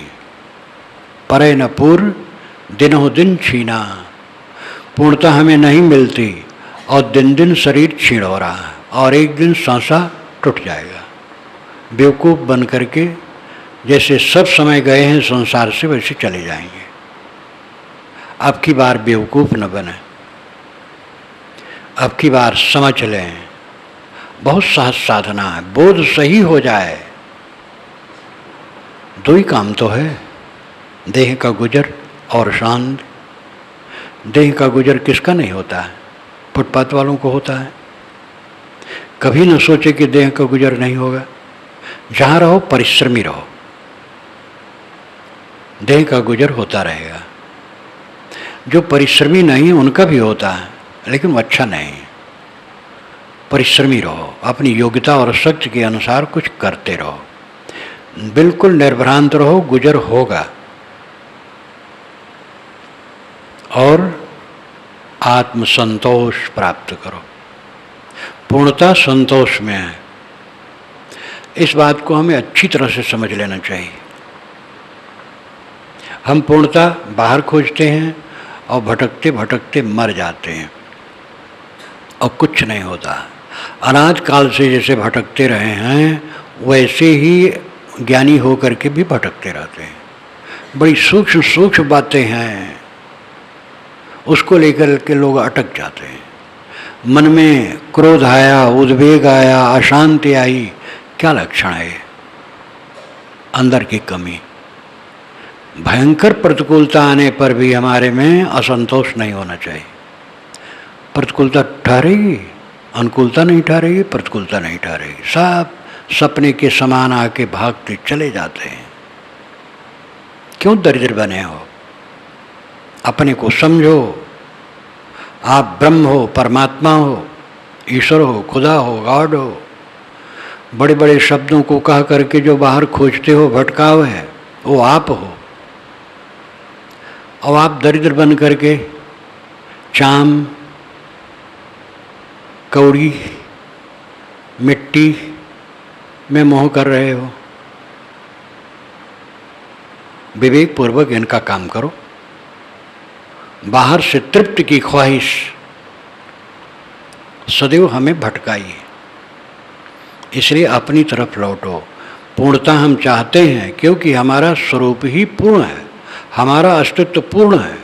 परे न पूर्ण दिनों दिन छीना। पूर्णता हमें नहीं मिलती और दिन दिन शरीर छीण हो रहा है और एक दिन सांसा टूट जाएगा। बेवकूफ़ बन करके जैसे सब समय गए हैं संसार से, वैसे चले जाएंगे। अब की बार बेवकूफ़ न बने, अब की बार समझ लें। बहुत सहज साधना है, बोध सही हो जाए। दो ही काम तो है, देह का गुजर और शांत। देह का गुजर किसका नहीं होता है? फुटपाथ वालों को होता है। कभी न सोचे कि देह का गुजर नहीं होगा। जहाँ रहो परिश्रमी रहो, देह का गुजर होता रहेगा। जो परिश्रमी नहीं है उनका भी होता है, लेकिन वो अच्छा नहीं है। परिश्रमी रहो, अपनी योग्यता और शक्ति के अनुसार कुछ करते रहो, बिल्कुल निर्भ्रांत रहो, गुजर होगा। और आत्मसंतोष प्राप्त करो। पूर्णता संतोष में है। इस बात को हमें अच्छी तरह से समझ लेना चाहिए। हम पूर्णता बाहर खोजते हैं और भटकते भटकते मर जाते हैं और कुछ नहीं होता। अनाद काल से जैसे भटकते रहे हैं, वैसे ही ज्ञानी होकर के भी भटकते रहते हैं। बड़ी सूक्ष्म सूक्ष्म बातें हैं, उसको लेकर के लोग अटक जाते हैं। मन में क्रोध आया, उद्वेग आया, अशांति आई, क्या लक्षण है? अंदर की कमी। भयंकर प्रतिकूलता आने पर भी हमारे में असंतोष नहीं होना चाहिए। प्रतिकूलता ठहरेगी, अनुकूलता नहीं ठहरेगी, प्रतिकूलता नहीं ठहरेगी। सब सपने के समान आके भागते चले जाते हैं। क्यों दरिद्र बने हो? अपने को समझो। आप ब्रह्म हो, परमात्मा हो, ईश्वर हो, खुदा हो, गॉड हो। बड़े बड़े शब्दों को कह करके जो बाहर खोजते हो, भटकाव है, वो आप हो। और आप दरिद्र बन करके चाम, कौड़ी, मिट्टी में मोह कर रहे हो। विवेक पूर्वक इनका काम करो। बाहर से तृप्ति की ख्वाहिश सदैव हमें भटकाई है, इसलिए अपनी तरफ लौटो। पूर्णता हम चाहते हैं क्योंकि हमारा स्वरूप ही पूर्ण है, हमारा अस्तित्व पूर्ण है।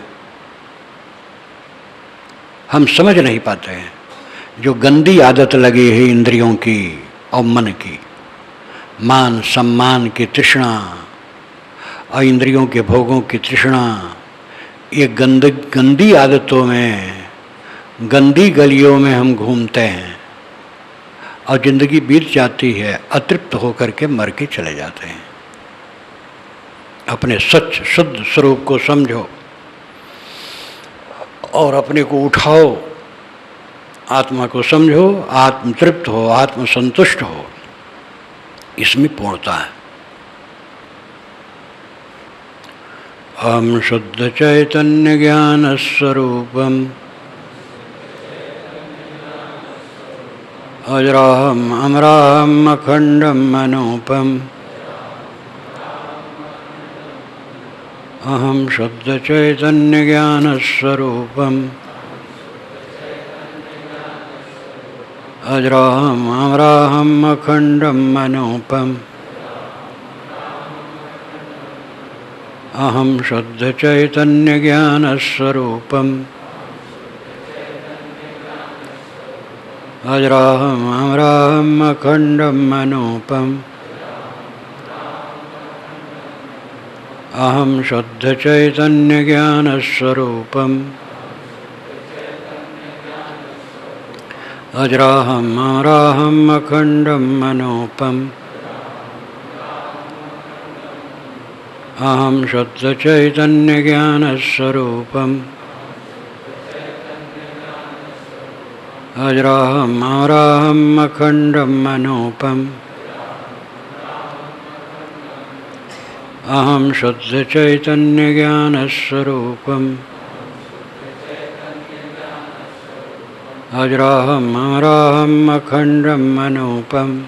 हम समझ नहीं पाते हैं। जो गंदी आदत लगी है इंद्रियों की और मन की, मान सम्मान की तृष्णा और इंद्रियों के भोगों की तृष्णा, ये गंदी आदतों में, गंदी गलियों में हम घूमते हैं और ज़िंदगी बीत जाती है, अतृप्त होकर के मर के चले जाते हैं। अपने सच शुद्ध स्वरूप को समझो और अपने को उठाओ, आत्मा को समझो, आत्मतृप्त हो, आत्मसंतुष्ट हो, इसमें पूर्णता है। अहम शुद्ध चैतन्य ज्ञान स्वरूपम अजराहम अमराहम अखंडम अनूपम अहम शुद्ध चैतन्य ज्ञान स्वरूपम अजराहम अमराहम अखंडम अनूपम अहम शुद्ध चैतन्य ज्ञान स्वरूपम अजराहम अमराहम अखंडम अनूपम अहम शुद्ध चैतन्य ज्ञान स्वरूपम अजराहम अमराहम अखंडम अनूपम अहम शुद्ध चैतन्य ज्ञान स्वरूपम अजराहम अमराहम अखंडम अनूपम अहम शुद्ध चैतन्य ज्ञान स्वरूपम अजराहम अमराहम अखंडम अनूपम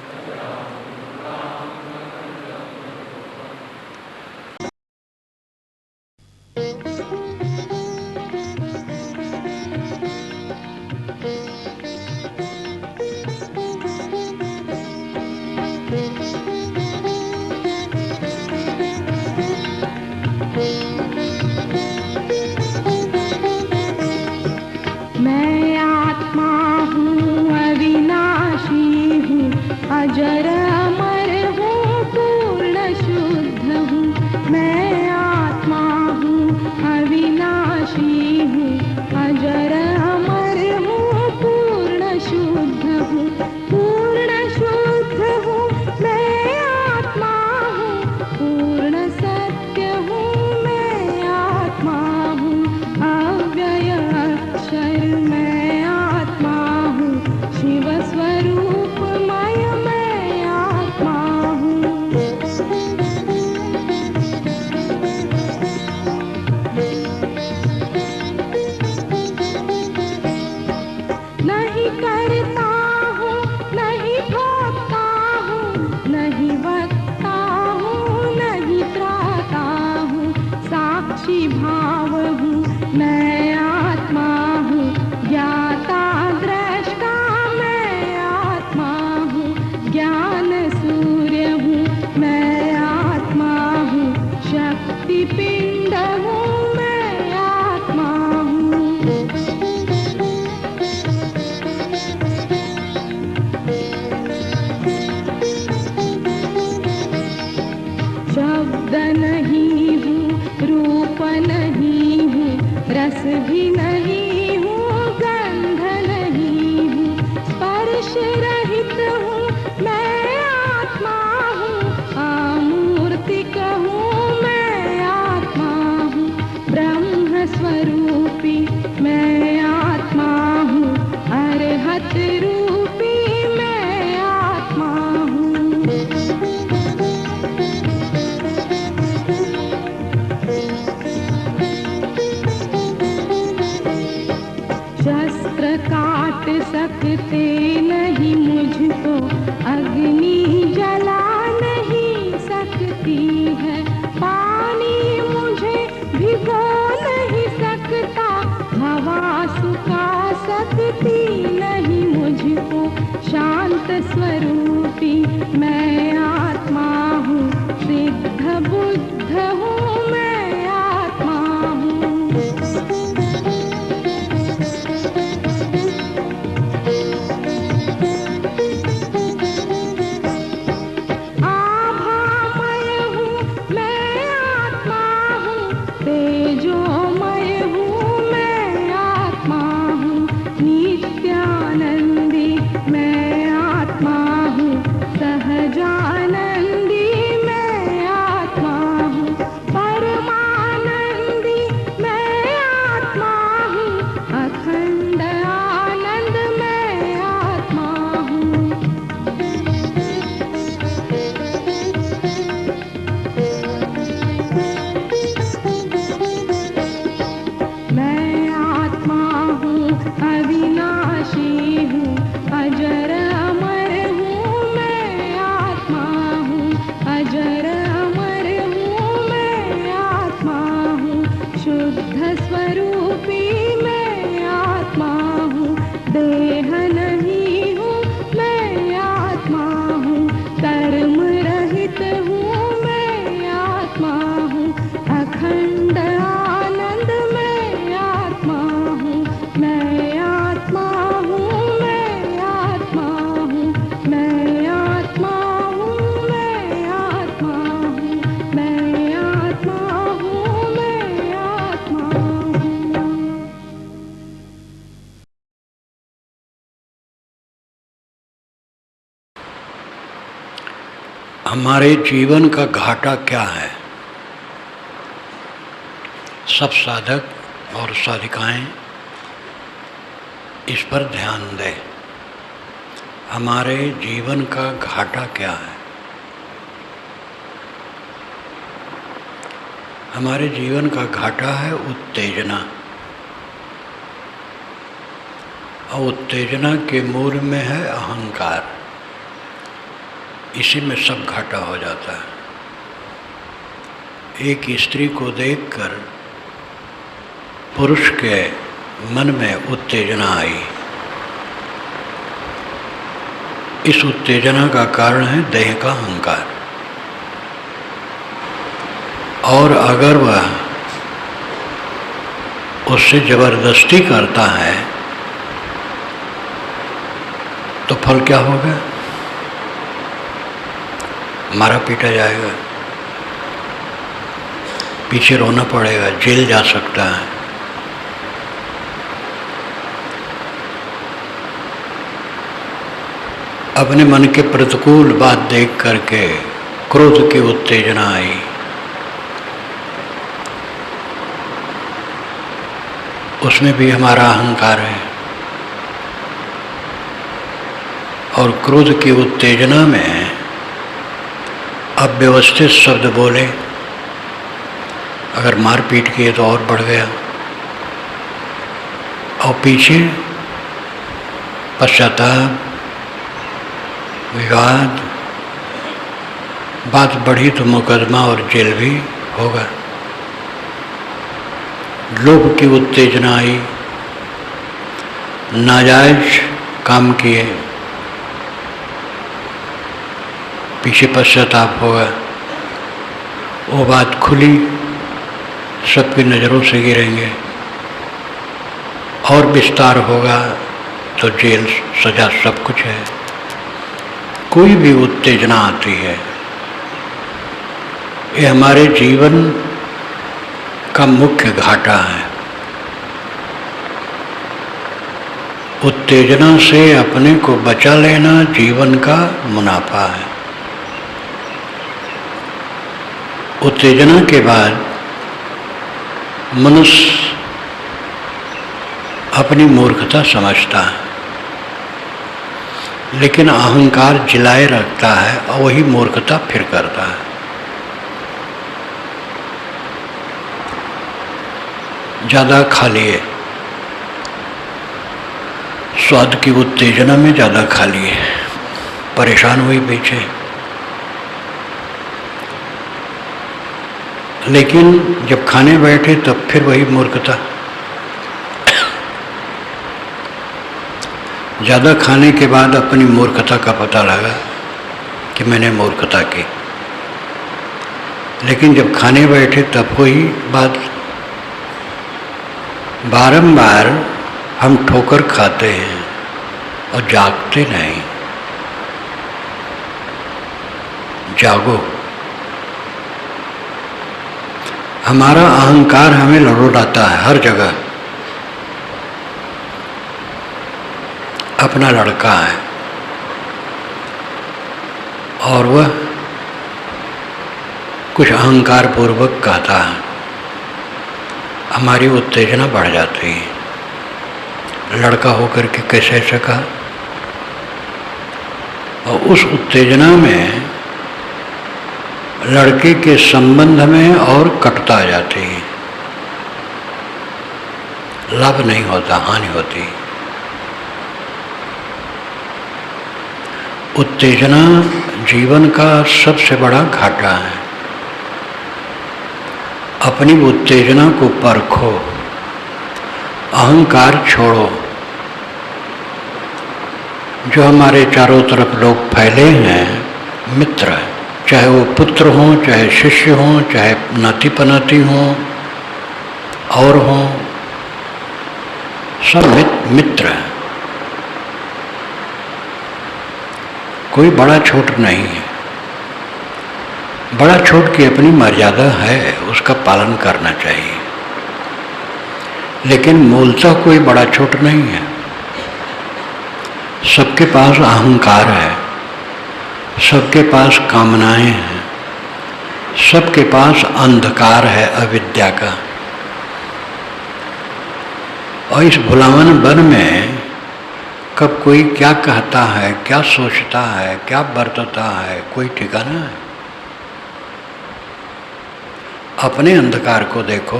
नित्यानंदी मैं आत्मा हमारे जीवन का घाटा क्या है? सब साधक और साधिकाएं इस पर ध्यान दें। हमारे जीवन का घाटा क्या है? हमारे जीवन का घाटा है उत्तेजना, और उत्तेजना के मूल में है अहंकार। इसी में सब घाटा हो जाता है। एक स्त्री को देखकर पुरुष के मन में उत्तेजना आई। इस उत्तेजना का कारण है देह का अहंकार। और अगर वह उससे जबरदस्ती करता है तो फल क्या होगा? मारा पीटा जाएगा, पीछे रोना पड़ेगा, जेल जा सकता है। अपने मन के प्रतिकूल बात देख करके क्रोध की उत्तेजना आई। उसमें भी हमारा अहंकार है। और क्रोध की उत्तेजना में अव्यवस्थित शब्द बोले, अगर मारपीट किए तो और बढ़ गया, और पीछे पश्चाताप, विवाद, बात बढ़ी तो मुकदमा और जेल भी होगा। लोभ की उत्तेजना आई, नाजायज काम किए, पीछे पश्चाताप होगा। वो बात खुली, सबकी नज़रों से गिरेंगे, और विस्तार होगा तो जेल, सजा, सब कुछ है। कोई भी उत्तेजना आती है, ये हमारे जीवन का मुख्य घाटा है। उत्तेजना से अपने को बचा लेना जीवन का मुनाफा है। उत्तेजना के बाद मनुष्य अपनी मूर्खता समझता है, लेकिन अहंकार जिलाए रखता है और वही मूर्खता फिर करता है। ज़्यादा खा लिए, स्वाद की उत्तेजना में ज़्यादा खा लिए, परेशान हुई पीछे। लेकिन जब खाने बैठे तब फिर वही मूर्खता। ज़्यादा खाने के बाद अपनी मूर्खता का पता लगा कि मैंने मूर्खता की। लेकिन जब खाने बैठे तब वही बात। बारंबार हम ठोकर खाते हैं और जागते नहीं। जागो। हमारा अहंकार हमें लड़ोड़ाता है हर जगह। अपना लड़का है और वह कुछ अहंकार पूर्वक कहता है, हमारी उत्तेजना बढ़ जाती है। लड़का होकर के कैसे ऐसा कहा? और उस उत्तेजना में लड़के के संबंध में और कटुता आ जाती है। लाभ नहीं होता, हानि होती। उत्तेजना जीवन का सबसे बड़ा घाटा है। अपनी उत्तेजना को परखो, अहंकार छोड़ो। जो हमारे चारों तरफ लोग फैले हैं मित्र, चाहे वो पुत्र हों, चाहे शिष्य हों, चाहे नाती पनाती हों और हों, सब मित्र हैं। कोई बड़ा छोट नहीं है। बड़ा छोट की अपनी मर्यादा है, उसका पालन करना चाहिए। लेकिन मूलतः कोई बड़ा छोट नहीं है। सबके पास अहंकार है सबके पास कामनाएं हैं, सबके पास अंधकार है अविद्या का। और इस भुलावन वन में कब कोई क्या कहता है, क्या सोचता है, क्या बरतता है, कोई ठिकाना है? अपने अंधकार को देखो।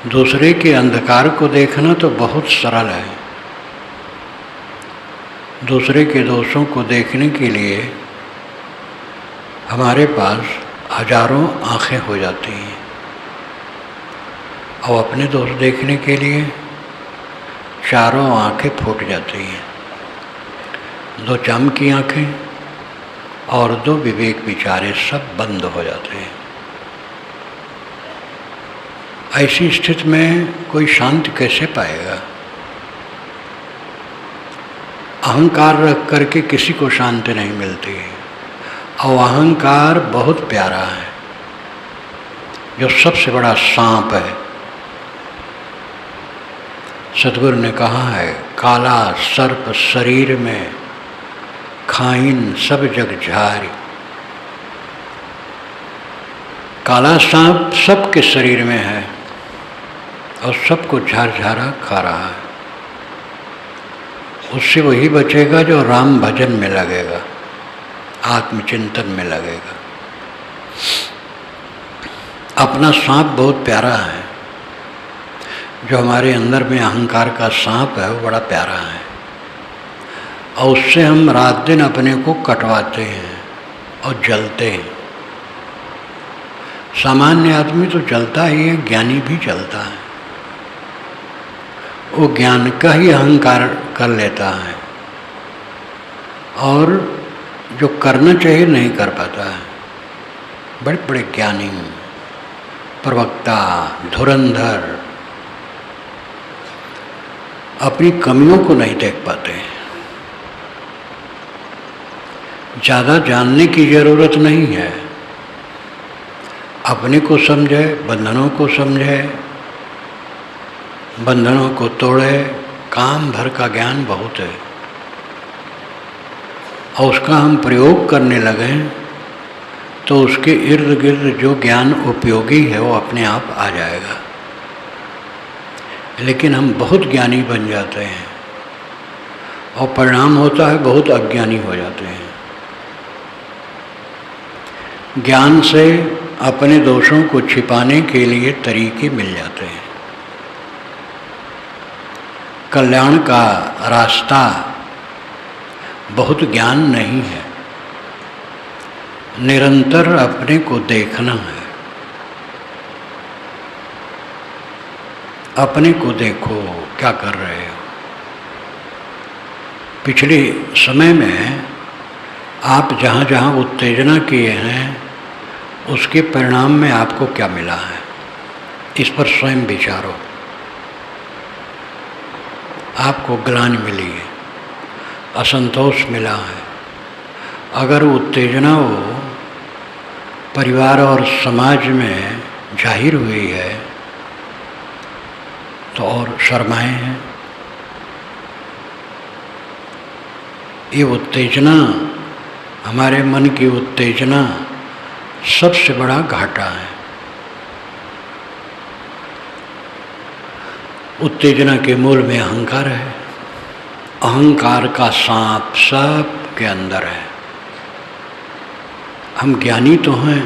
दूसरे के अंधकार को देखना तो बहुत सरल है। दूसरे के दोषों को देखने के लिए हमारे पास हजारों आँखें हो जाती हैं, और अपने दोष देखने के लिए चारों आँखें फूट जाती हैं। दो चम की आँखें और दो विवेक विचारे सब बंद हो जाते हैं। ऐसी स्थिति में कोई शांति कैसे पाएगा? अहंकार रख करके किसी को शांति नहीं मिलती, और अहंकार बहुत प्यारा है, जो सबसे बड़ा सांप है। सतगुरु ने कहा है, काला सर्प शरीर में खाइन सब जग झारी। काला सांप सबके शरीर में है और सबको झारझारा खा रहा है। उससे वही बचेगा जो राम भजन में लगेगा, आत्मचिंतन में लगेगा। अपना सांप बहुत प्यारा है, जो हमारे अंदर में अहंकार का सांप है वो बड़ा प्यारा है, और उससे हम रात दिन अपने को कटवाते हैं और जलते हैं। सामान्य आदमी तो जलता ही है, ज्ञानी भी जलता है। वो ज्ञान का ही अहंकार कर लेता है, और जो करना चाहिए नहीं कर पाता है। बड़े बड़े ज्ञानी, प्रवक्ता, धुरंधर अपनी कमियों को नहीं देख पाते। ज़्यादा जानने की जरूरत नहीं है। अपने को समझे, बंधनों को समझे, बंधनों को तोड़े। काम भर का ज्ञान बहुत है, और उसका हम प्रयोग करने लगें तो उसके इर्द गिर्द जो ज्ञान उपयोगी है वो अपने आप आ जाएगा। लेकिन हम बहुत ज्ञानी बन जाते हैं, और परिणाम होता है बहुत अज्ञानी हो जाते हैं। ज्ञान से अपने दोषों को छिपाने के लिए तरीके मिल जाते हैं। कल्याण का रास्ता बहुत ज्ञान नहीं है, निरंतर अपने को देखना है। अपने को देखो, क्या कर रहे हो। पिछले समय में आप जहाँ जहाँ उत्तेजना किए हैं उसके परिणाम में आपको क्या मिला है, इस पर स्वयं विचारो। आपको ग्लानि मिली है, असंतोष मिला है। अगर उत्तेजना वो परिवार और समाज में जाहिर हुई है तो और शर्माए हैं। ये उत्तेजना, हमारे मन की उत्तेजना सबसे बड़ा घाटा है। उत्तेजना के मूल में अहंकार है। अहंकार का सांप सब के अंदर है। हम ज्ञानी तो हैं,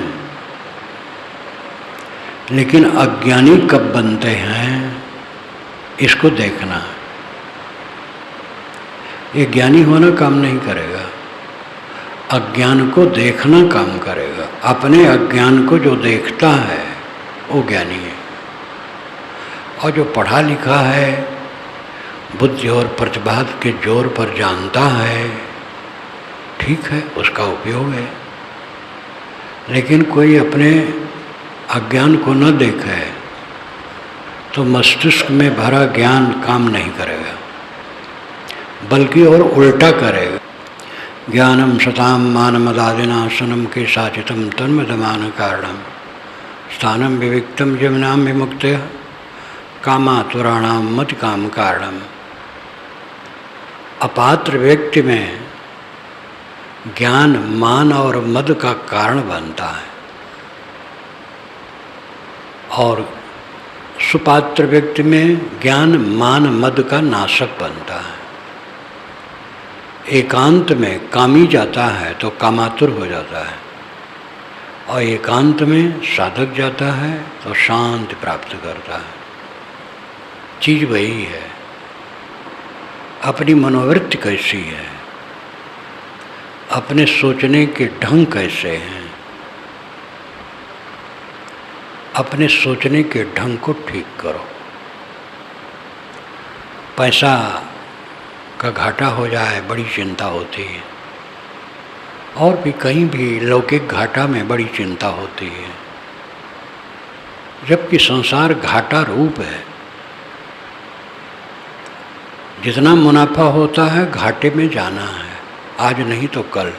लेकिन अज्ञानी कब बनते हैं इसको देखना है। ये ज्ञानी होना काम नहीं करेगा, अज्ञान को देखना काम करेगा। अपने अज्ञान को जो देखता है वो ज्ञानी है, और जो पढ़ा लिखा है, बुद्धि और प्रतिभा के जोर पर जानता है, ठीक है, उसका उपयोग है। लेकिन कोई अपने अज्ञान को न देखे तो मस्तिष्क में भरा ज्ञान काम नहीं करेगा, बल्कि और उल्टा करेगा। ज्ञानम शताम मानमदादिनाशनम के साचितम तन्मदमान कारणम स्थानम विविक्तम यमनाम विमुक्त्य कामातुराणाम मत काम कारणम। अपात्र व्यक्ति में ज्ञान मान और मद का कारण बनता है और सुपात्र व्यक्ति में ज्ञान मान मद का नाशक बनता है। एकांत में कामी जाता है तो कामातुर हो जाता है और एकांत में साधक जाता है तो शांति प्राप्त करता है। चीज़ वही है। अपनी मनोवृत्ति कैसी है, अपने सोचने के ढंग कैसे हैं, अपने सोचने के ढंग को ठीक करो। पैसा का घाटा हो जाए बड़ी चिंता होती है, और भी कहीं भी लौकिक घाटा में बड़ी चिंता होती है, जबकि संसार घाटा रूप है। जितना मुनाफा होता है घाटे में जाना है, आज नहीं तो कल।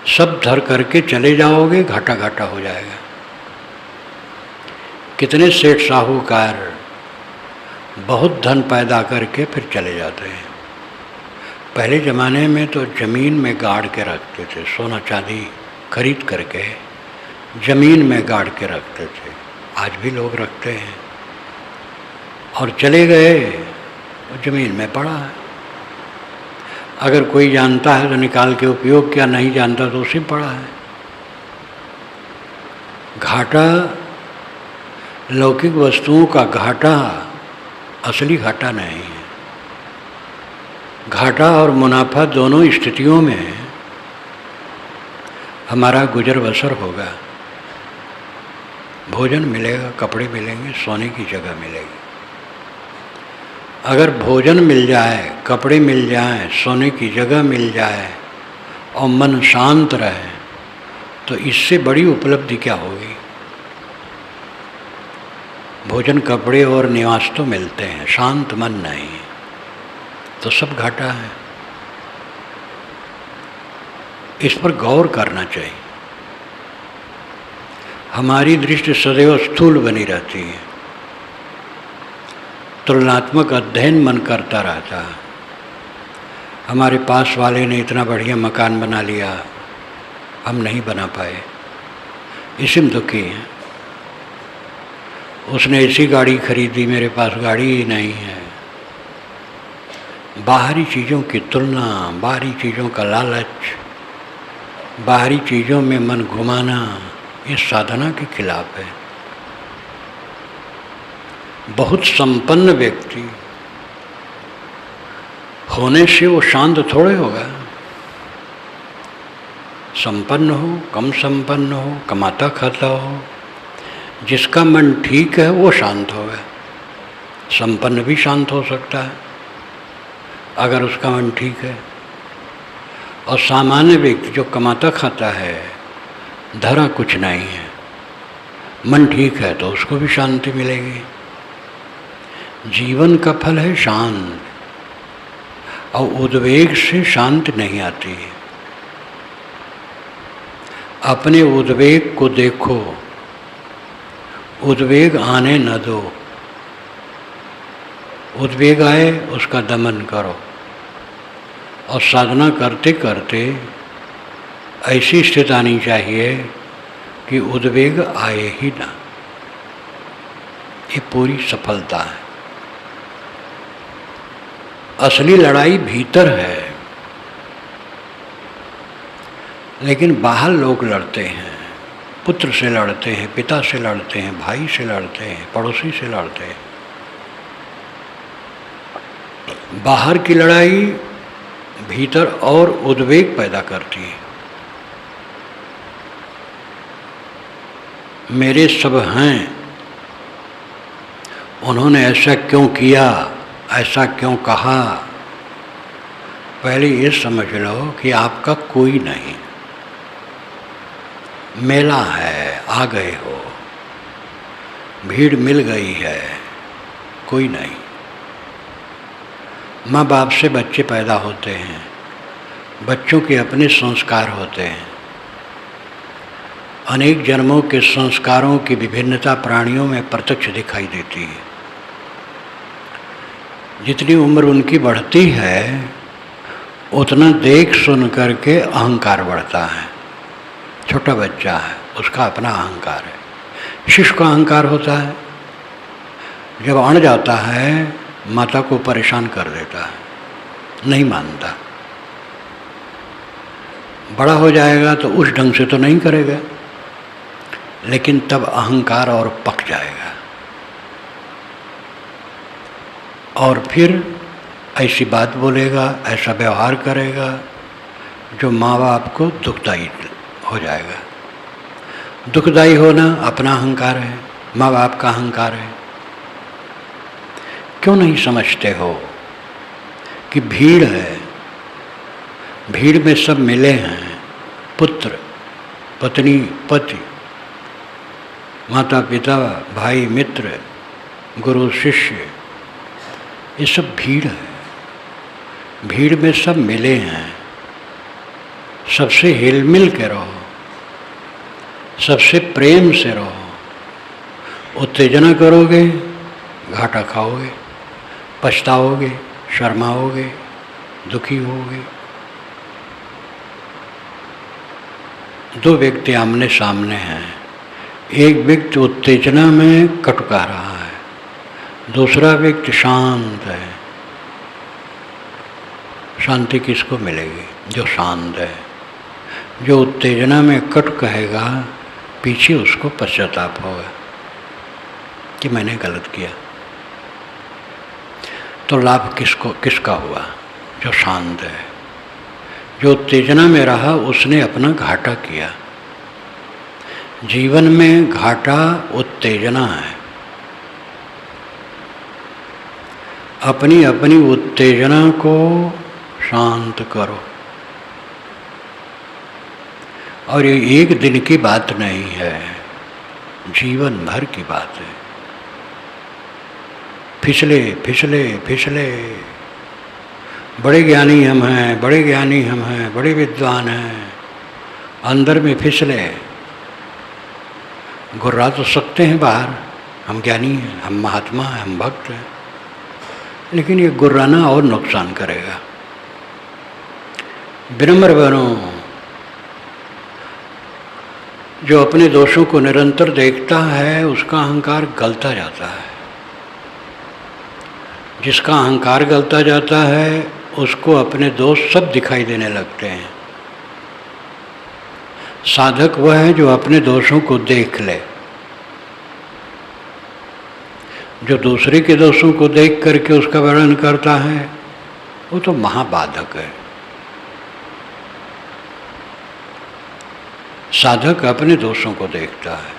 सब धर करके चले जाओगे, घाटा घाटा हो जाएगा। कितने सेठ साहूकार बहुत धन पैदा करके फिर चले जाते हैं। पहले ज़माने में तो ज़मीन में गाड़ के रखते थे, सोना चांदी खरीद करके ज़मीन में गाड़ के रखते थे। आज भी लोग रखते हैं और चले गए तो ज़मीन में पड़ा है। अगर कोई जानता है तो निकाल के उपयोग किया, नहीं जानता तो उसी पड़ा है। घाटा, लौकिक वस्तुओं का घाटा असली घाटा नहीं है। घाटा और मुनाफा दोनों स्थितियों में हमारा गुजर बसर होगा। भोजन मिलेगा, कपड़े मिलेंगे, सोने की जगह मिलेगी। अगर भोजन मिल जाए, कपड़े मिल जाएं, सोने की जगह मिल जाए और मन शांत रहे तो इससे बड़ी उपलब्धि क्या होगी। भोजन, कपड़े और निवास तो मिलते हैं, शांत मन नहीं, तो सब घाटा है। इस पर गौर करना चाहिए। हमारी दृष्टि सदैव स्थूल बनी रहती है, तुलनात्मक अध्ययन मन करता रहता है। हमारे पास वाले ने इतना बढ़िया मकान बना लिया, हम नहीं बना पाए, इसी में दुखी हैं। उसने ऐसी गाड़ी खरीदी, मेरे पास गाड़ी ही नहीं है। बाहरी चीज़ों की तुलना, बाहरी चीज़ों का लालच, बाहरी चीज़ों में मन घुमाना, ये साधना के खिलाफ है। बहुत संपन्न व्यक्ति होने से वो शांत थोड़े होगा। संपन्न हो, कम संपन्न हो, कमाता खाता हो, जिसका मन ठीक है वो शांत होगा। संपन्न भी शांत हो सकता है अगर उसका मन ठीक है। और सामान्य व्यक्ति जो कमाता खाता है, धरा कुछ नहीं है, मन ठीक है तो उसको भी शांति मिलेगी। जीवन का फल है शांत, और उद्वेग से शांति नहीं आती। अपने उद्वेग को देखो, उद्वेग आने न दो। उद्वेग आए उसका दमन करो, और साधना करते करते ऐसी स्थिति आनी चाहिए कि उद्वेग आए ही ना। ये पूरी सफलता है। असली लड़ाई भीतर है, लेकिन बाहर लोग लड़ते हैं। पुत्र से लड़ते हैं, पिता से लड़ते हैं, भाई से लड़ते हैं, पड़ोसी से लड़ते हैं। बाहर की लड़ाई भीतर और उद्वेग पैदा करती है। मेरे सब हैं, उन्होंने ऐसा क्यों किया, ऐसा क्यों कहा। पहले ये समझ लो कि आपका कोई नहीं। मेला है, आ गए हो, भीड़ मिल गई है, कोई नहीं। माँ बाप से बच्चे पैदा होते हैं, बच्चों के अपने संस्कार होते हैं। अनेक जन्मों के संस्कारों की विभिन्नता प्राणियों में प्रत्यक्ष दिखाई देती है। जितनी उम्र उनकी बढ़ती है उतना देख सुन करके अहंकार बढ़ता है। छोटा बच्चा है, उसका अपना अहंकार है। शिशु का अहंकार होता है, जब अड़ जाता है माता को परेशान कर देता है, नहीं मानता। बड़ा हो जाएगा तो उस ढंग से तो नहीं करेगा, लेकिन तब अहंकार और पक जाएगा और फिर ऐसी बात बोलेगा, ऐसा व्यवहार करेगा जो माँ बाप को दुखदायी हो जाएगा। दुखदायी होना अपना अहंकार है, माँ बाप का अहंकार है। क्यों नहीं समझते हो कि भीड़ है, भीड़ में सब मिले हैं, पुत्र पत्नी पति, माता पिता भाई मित्र गुरु शिष्य, ये सब भीड़ है। भीड़ में सब मिले हैं, सबसे हिल मिल के रहो, सबसे प्रेम से रहो। उत्तेजना करोगे घाटा खाओगे, पछताओगे, शर्माओगे, दुखी होगे। दो व्यक्ति आमने सामने हैं, एक व्यक्ति उत्तेजना में कटुका रहा है, दूसरा व्यक्ति शांत है। शांति किसको मिलेगी? जो शांत है। जो उत्तेजना में कट कहेगा, पीछे उसको पश्चाताप होगा कि मैंने गलत किया। तो लाभ किसका हुआ? जो शांत है। जो उत्तेजना में रहा उसने अपना घाटा किया। जीवन में घाटा उत्तेजना है। अपनी अपनी उत्तेजना को शांत करो। और ये एक दिन की बात नहीं है, जीवन भर की बात है। फिसले फिसले फिसले, बड़े ज्ञानी हम हैं, बड़े ज्ञानी हम हैं, बड़े विद्वान हैं, अंदर में फिसले। गुर्रा तो सकते हैं बाहर, हम ज्ञानी हैं, हम महात्मा हैं, हम भक्त हैं, लेकिन ये गुर्राना और नुकसान करेगा। विनम्र बनो। जो अपने दोषों को निरंतर देखता है उसका अहंकार गलता जाता है। जिसका अहंकार गलता जाता है उसको अपने दोष सब दिखाई देने लगते हैं। साधक वह है जो अपने दोषों को देख ले। जो दूसरे के दोषों को देख करके उसका वर्णन करता है वो तो महाबाधक है। साधक अपने दोषों को देखता है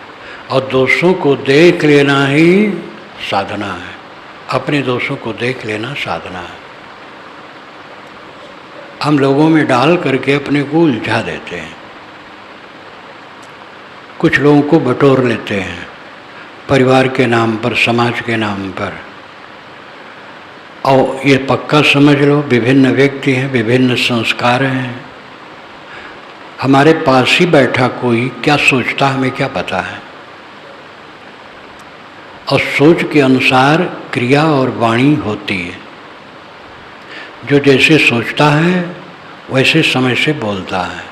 और दोषों को देख लेना ही साधना है। अपने दोषों को देख लेना साधना है। हम लोगों में डाल करके अपने को उलझा देते हैं। कुछ लोगों को बटोर लेते हैं परिवार के नाम पर, समाज के नाम पर। और ये पक्का समझ लो, विभिन्न व्यक्ति हैं, विभिन्न संस्कार हैं। हमारे पास ही बैठा कोई क्या सोचता हमें क्या पता है। और सोच के अनुसार क्रिया और वाणी होती है। जो जैसे सोचता है वैसे समय से बोलता है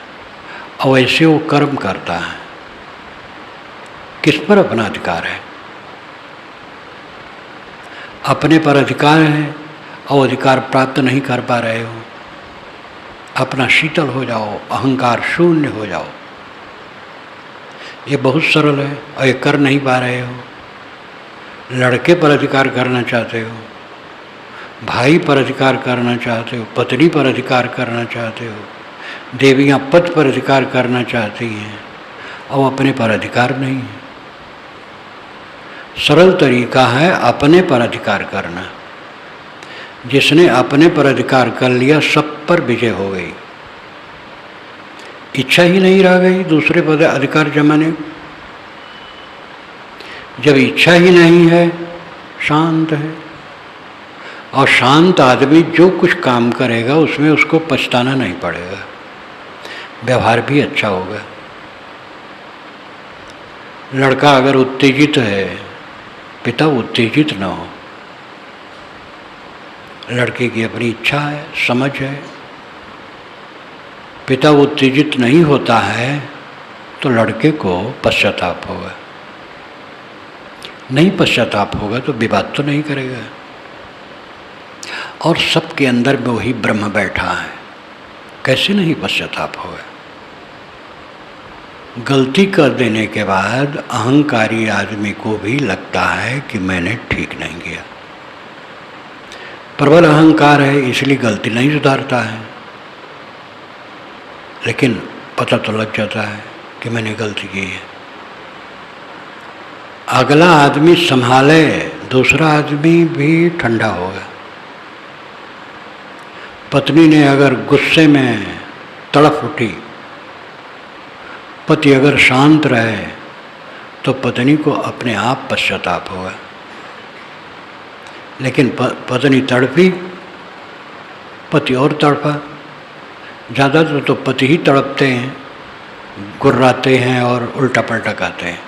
और वैसे वो कर्म करता है। किस पर अपना अधिकार है? अपने पर अधिकार है और अधिकार प्राप्त नहीं कर पा रहे हो। अपना शीतल हो जाओ, अहंकार शून्य हो जाओ। ये बहुत सरल है और ये कर नहीं पा रहे हो। लड़के पर अधिकार करना चाहते हो, भाई पर अधिकार करना चाहते हो, पत्नी पर अधिकार करना चाहते हो, देवियाँ पद पर अधिकार करना चाहती हैं और अपने पर अधिकार नहीं है। सरल तरीका है अपने पर अधिकार करना। जिसने अपने पर अधिकार कर लिया सब पर विजय हो गई। इच्छा ही नहीं रह गई दूसरे पर अधिकार जमाने। जब इच्छा ही नहीं है, शांत है। और शांत आदमी जो कुछ काम करेगा उसमें उसको पछताना नहीं पड़ेगा, व्यवहार भी अच्छा होगा। लड़का अगर उत्तेजित है, पिता उत्तेजित न हो। लड़के की अपनी इच्छा है, समझ है, पिता उत्तेजित नहीं होता है तो लड़के को पश्चाताप होगा, नहीं पश्चाताप होगा तो विवाद तो नहीं करेगा। और सबके अंदर में वही ब्रह्म बैठा है, कैसे नहीं पश्चाताप होगा। गलती कर देने के बाद अहंकारी आदमी को भी लगता है कि मैंने ठीक नहीं किया। प्रबल अहंकार है इसलिए गलती नहीं सुधारता है, लेकिन पता तो लग जाता है कि मैंने गलती की है। अगला आदमी संभाले, दूसरा आदमी भी ठंडा होगा। पत्नी ने अगर गुस्से में तड़फ उठी, पति अगर शांत रहे तो पत्नी को अपने आप पश्चाताप होगा। लेकिन पत्नी तड़पी, पति और तड़पा। ज़्यादातर तो पति ही तड़पते हैं, गुर्राते हैं और उल्टा पलटा कहते हैं।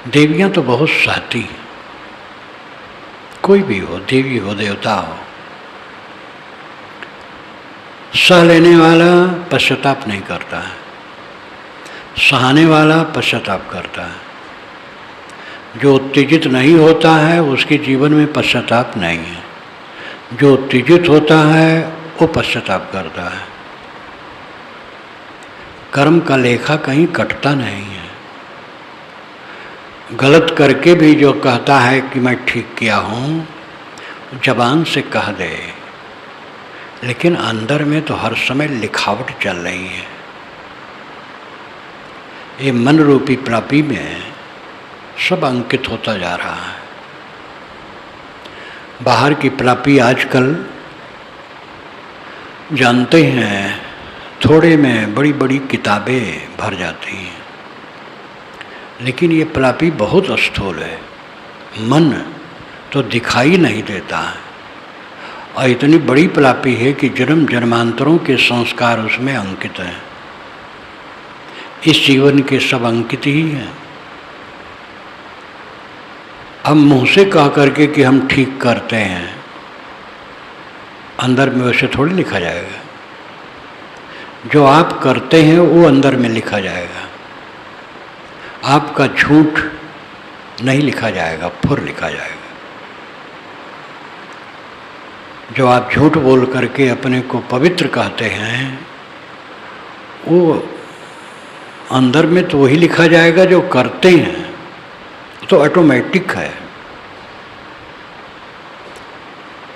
देवियाँ तो बहुत सहती, कोई भी हो, देवी हो देवता हो, सह लेने वाला पश्चाताप नहीं करता है, सहाने वाला पश्चाताप करता है। जो उत्तेजित नहीं होता है उसके जीवन में पश्चाताप नहीं है, जो उत्तेजित होता है वो पश्चाताप करता है। कर्म का लेखा कहीं कटता नहीं है। गलत करके भी जो कहता है कि मैं ठीक किया हूँ, जबान से कह दे, लेकिन अंदर में तो हर समय लिखावट चल रही है। ये मन रूपी प्रापी में सब अंकित होता जा रहा है। बाहर की प्रापी आजकल जानते हैं थोड़े में बड़ी बड़ी किताबें भर जाती हैं, लेकिन ये प्रापी बहुत स्थूल है। मन तो दिखाई नहीं देता है और इतनी बड़ी प्रापी है कि जन्म जन्मांतरों के संस्कार उसमें अंकित हैं। इस जीवन के सब अंकित ही हैं। हम मुंह से कह करके कि हम ठीक करते हैं, अंदर में वैसे थोड़ी लिखा जाएगा। जो आप करते हैं वो अंदर में लिखा जाएगा। आपका झूठ नहीं लिखा जाएगा, फुर लिखा जाएगा। जो आप झूठ बोल करके अपने को पवित्र कहते हैं, वो अंदर में तो वही लिखा जाएगा जो करते हैं, तो ऑटोमेटिक है।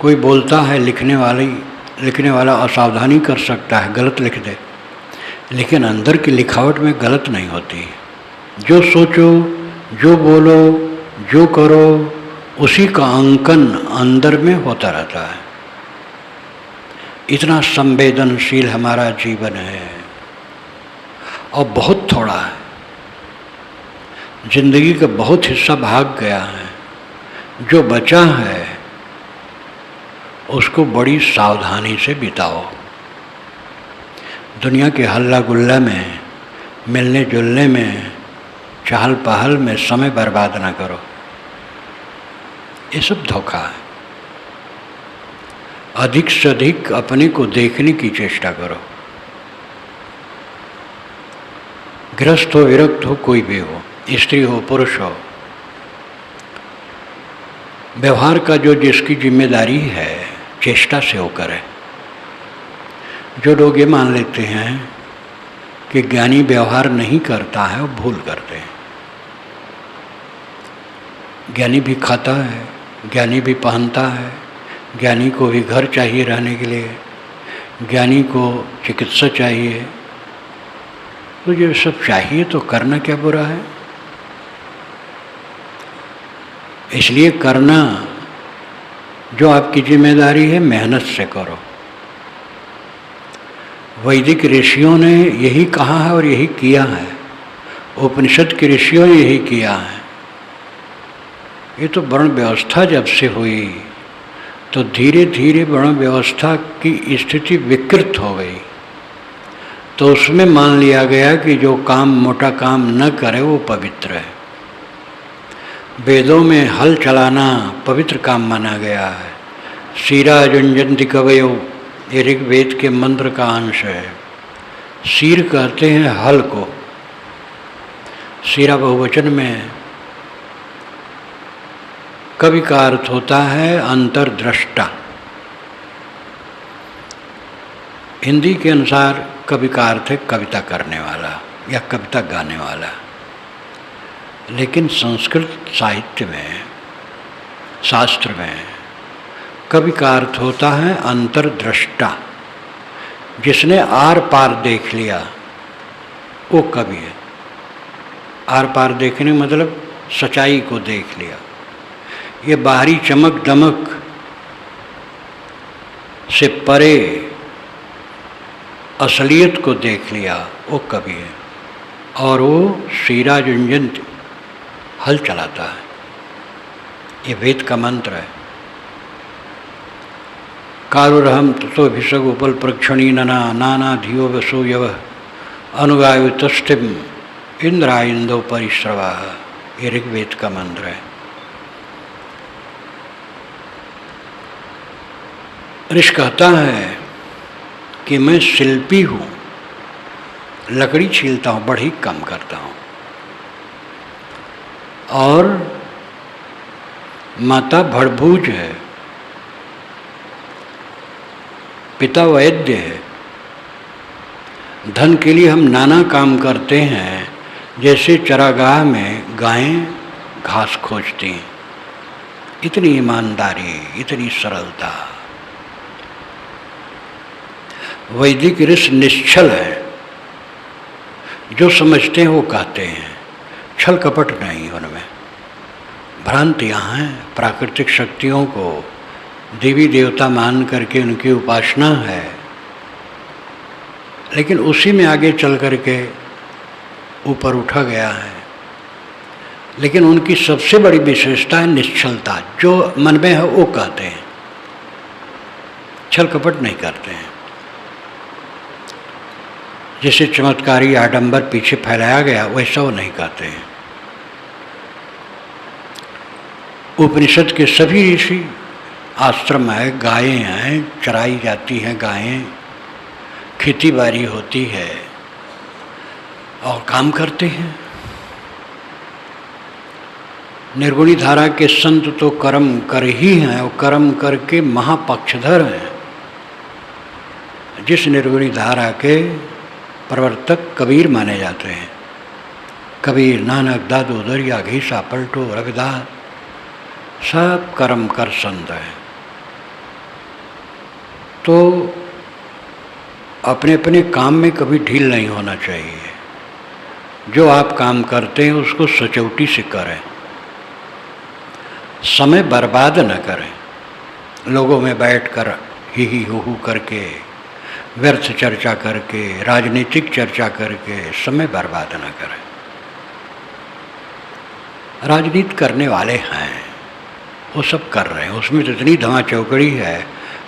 कोई बोलता है लिखने वाला असावधानी कर सकता है, गलत लिख दे, लेकिन अंदर की लिखावट में गलत नहीं होती। जो सोचो, जो बोलो, जो करो, उसी का अंकन अंदर में होता रहता है। इतना संवेदनशील हमारा जीवन है और बहुत थोड़ा है। जिंदगी का बहुत हिस्सा भाग गया है। जो बचा है उसको बड़ी सावधानी से बिताओ। दुनिया के हल्ला गुल्ला में, मिलने जुलने में, चहल पहल में समय बर्बाद ना करो। ये सब धोखा है। अधिक से अधिक अपने को देखने की चेष्टा करो। गृहस्थ हो, विरक्त हो, कोई भी हो, स्त्री हो, पुरुष हो, व्यवहार का जो जिसकी जिम्मेदारी है चेष्टा से वो करे। जो लोग ये मान लेते हैं कि ज्ञानी व्यवहार नहीं करता है, वो भूल करते हैं। ज्ञानी भी खाता है, ज्ञानी भी पहनता है, ज्ञानी को भी घर चाहिए रहने के लिए, ज्ञानी को चिकित्सा चाहिए। तो ये सब चाहिए तो करना क्या बुरा है? इसलिए करना जो आपकी जिम्मेदारी है मेहनत से करो। वैदिक ऋषियों ने यही कहा है और यही किया है। उपनिषद के ऋषियों ने यही किया है। ये तो वर्ण व्यवस्था जब से हुई तो धीरे धीरे वर्ण व्यवस्था की स्थिति विकृत हो गई। तो उसमें मान लिया गया कि जो काम मोटा काम न करे वो पवित्र है। वेदों में हल चलाना पवित्र काम माना गया है। सीरा जुंजंति कवयो, ये ऋग्वेद के मंत्र का अंश है। शीर कहते हैं हल को। शीरा बहुवचन में कवि का अर्थ होता है अंतर्दृष्टा। हिंदी के अनुसार कवि का अर्थ है कविता करने वाला या कविता गाने वाला, लेकिन संस्कृत साहित्य में, शास्त्र में कवि का अर्थ होता है अंतर्दृष्टा। जिसने आर पार देख लिया वो कवि है। आर पार देखने मतलब सच्चाई को देख लिया। ये बाहरी चमक दमक से परे असलियत को देख लिया वो कवि है। और वो शीरा झुंझुन हल चलाता है। ये वेद का मंत्र है। कारुरहम ततो भिषग उपल प्रक्षणी नना नाना धियो वसो यव अनुगायु तष्टिम इंद्रा इंदो परिश्रवा। ये ऋग्वेद का मंत्र है। ऋषि कहता है कि मैं शिल्पी हूँ, लकड़ी छीलता हूँ, बढ़ी कम करता हूँ। और माता भड़भूज है, पिता वैद्य है। धन के लिए हम नाना काम करते हैं, जैसे चरागाह में गायें घास खोजती हैं। इतनी ईमानदारी, इतनी सरलता। वैदिक ऋषि निश्चल है, जो समझते हैं वो कहते हैं, छल कपट नहीं उनमें। भ्रांतियाँ हैं, प्राकृतिक शक्तियों को देवी देवता मान करके उनकी उपासना है, लेकिन उसी में आगे चल करके ऊपर उठा गया है। लेकिन उनकी सबसे बड़ी विशेषता है निश्चलता। जो मन में है वो कहते हैं, छल कपट नहीं करते हैं। जैसे चमत्कारी आडंबर पीछे फैलाया गया वैसा वो नहीं कहते हैं। उपनिषद के सभी ऋषि, आश्रम है, गायें हैं, चराई जाती हैं गायें, खेती बाड़ी होती है और काम करते हैं। निर्गुणी धारा के संत तो कर्म कर ही हैं और कर्म करके महापक्षधर हैं। जिस निर्गुणी धारा के प्रवर्तक कबीर माने जाते हैं, कबीर, नानक, दादू, दरिया, घीसा, पलटो, रविदास, सब कर्म कर संत है। तो अपने अपने काम में कभी ढील नहीं होना चाहिए। जो आप काम करते हैं उसको सचौटी से करें, समय बर्बाद न करें। लोगों में बैठकर ही हू करके, व्यर्थ चर्चा करके, राजनीतिक चर्चा करके समय बर्बाद न करें। राजनीति करने वाले हैं, वो सब कर रहे हैं, उसमें तो इतनी धमा चौकड़ी है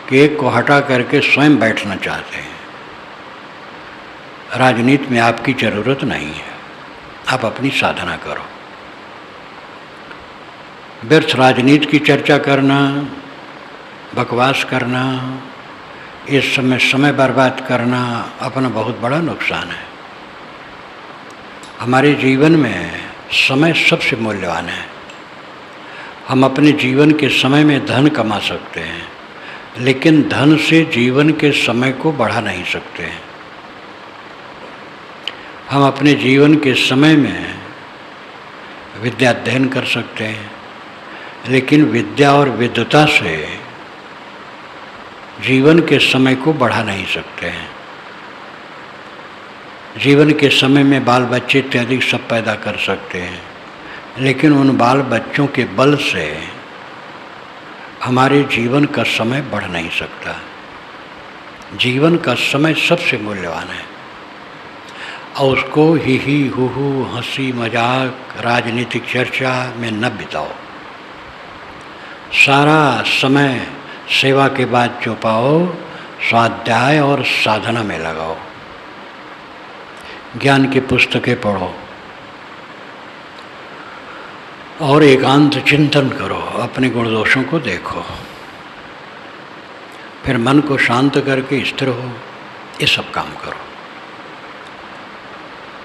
कि एक को हटा करके स्वयं बैठना चाहते हैं। राजनीति में आपकी ज़रूरत नहीं है, आप अपनी साधना करो। व्यर्थ राजनीति की चर्चा करना, बकवास करना, इस समय बर्बाद करना अपना बहुत बड़ा नुकसान है। हमारे जीवन में समय सबसे मूल्यवान है। हम अपने जीवन के समय में धन कमा सकते हैं, लेकिन धन से जीवन के समय को बढ़ा नहीं सकते हैं। हम अपने जीवन के समय में विद्या अध्ययन कर सकते हैं, लेकिन विद्या और विद्वता से जीवन के समय को बढ़ा नहीं सकते हैं। जीवन के समय में बाल बच्चे इत्यादि सब पैदा कर सकते हैं, लेकिन उन बाल बच्चों के बल से हमारे जीवन का समय बढ़ नहीं सकता। जीवन का समय सबसे मूल्यवान है और उसको ही हू हंसी मजाक राजनीतिक चर्चा में न बिताओ। सारा समय सेवा के बाद जो पाओ स्वाध्याय और साधना में लगाओ। ज्ञान की पुस्तकें पढ़ो और एकांत चिंतन करो, अपने गुण दोषों को देखो, फिर मन को शांत करके स्थिर हो। ये सब काम करो।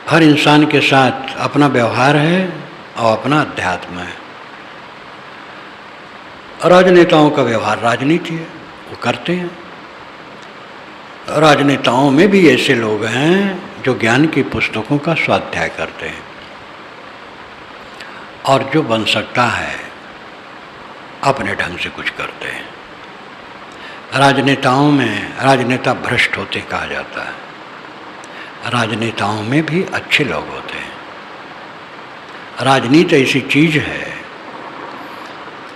हर इंसान के साथ अपना व्यवहार है और अपना अध्यात्म है। राजनेताओं का व्यवहार राजनीति है, वो करते हैं। राजनेताओं में भी ऐसे लोग हैं जो ज्ञान की पुस्तकों का स्वाध्याय करते हैं, और जो बन सकता है अपने ढंग से कुछ करते हैं। राजनेताओं में राजनेता भ्रष्ट होते कहा जाता है, राजनेताओं में भी अच्छे लोग होते हैं। राजनीति ऐसी चीज है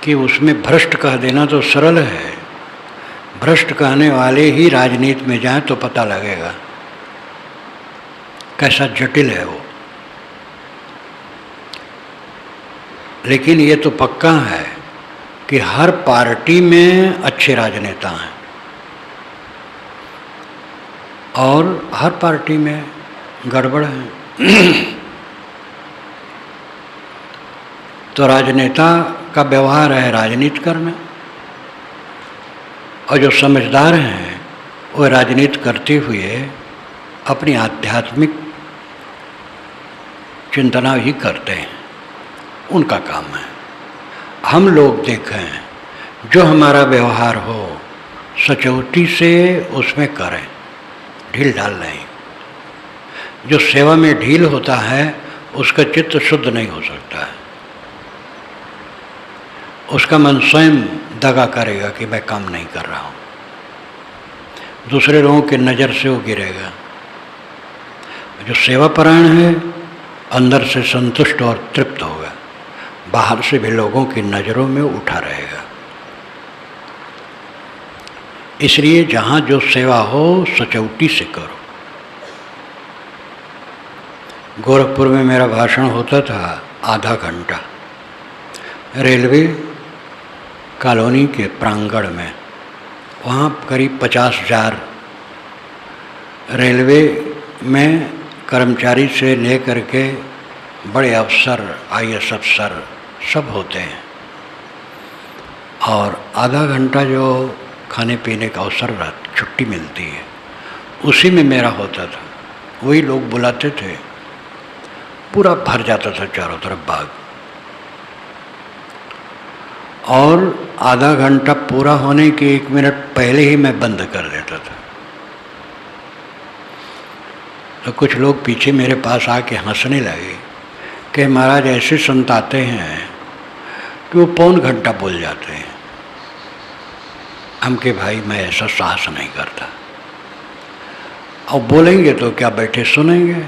कि उसमें भ्रष्ट कह देना तो सरल है, भ्रष्ट कहने वाले ही राजनीति में जाएं तो पता लगेगा कैसा जटिल है वो। लेकिन ये तो पक्का है कि हर पार्टी में अच्छे राजनेता हैं और हर पार्टी में गड़बड़ है। तो राजनेता का व्यवहार है राजनीति करना, और जो समझदार हैं वो राजनीति करते हुए अपनी आध्यात्मिक चिंतना ही करते हैं, उनका काम है। हम लोग देखें जो हमारा व्यवहार हो सचोटी से उसमें करें, ढील ढाल नहीं। जो सेवा में ढील होता है उसका चित्त शुद्ध नहीं हो सकता है, उसका मन स्वयं दगा करेगा कि मैं काम नहीं कर रहा हूँ, दूसरे लोगों की नज़र से वो गिरेगा। जो सेवापरायण है अंदर से संतुष्ट और तृप्त होगा, बाहर से भी लोगों की नज़रों में उठा रहेगा। इसलिए जहाँ जो सेवा हो सचौटी से करो। गोरखपुर में मेरा भाषण होता था आधा घंटा, रेलवे कॉलोनी के प्रांगण में। वहाँ करीब 50,000 रेलवे में कर्मचारी से लेकर के बड़े अफसर, IAS अफसर सब होते हैं, और आधा घंटा जो खाने पीने का अवसर छुट्टी मिलती है उसी में मेरा होता था। वही लोग बुलाते थे, पूरा भर जाता था चारों तरफ बाग, और आधा घंटा पूरा होने के 1 मिनट पहले ही मैं बंद कर देता था। तो कुछ लोग पीछे मेरे पास आके हंसने लगे कि महाराज ऐसे संत आते हैं कि वो पौन घंटा बोल जाते हैं। हम के भाई मैं ऐसा साहस नहीं करता, और बोलेंगे तो क्या बैठे सुनेंगे,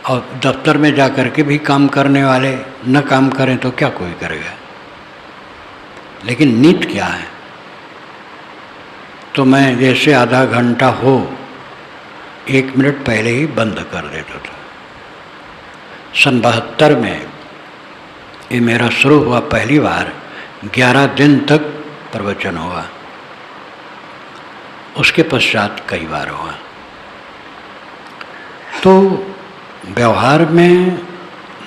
और दफ्तर में जा कर के भी काम करने वाले न काम करें तो क्या कोई करेगा। लेकिन नीत क्या है, तो मैं जैसे आधा घंटा हो 1 मिनट पहले ही बंद कर देता था। सन 72 में ये मेरा शुरू हुआ पहली बार, 11 दिन तक प्रवचन हुआ, उसके पश्चात कई बार हुआ। तो व्यवहार में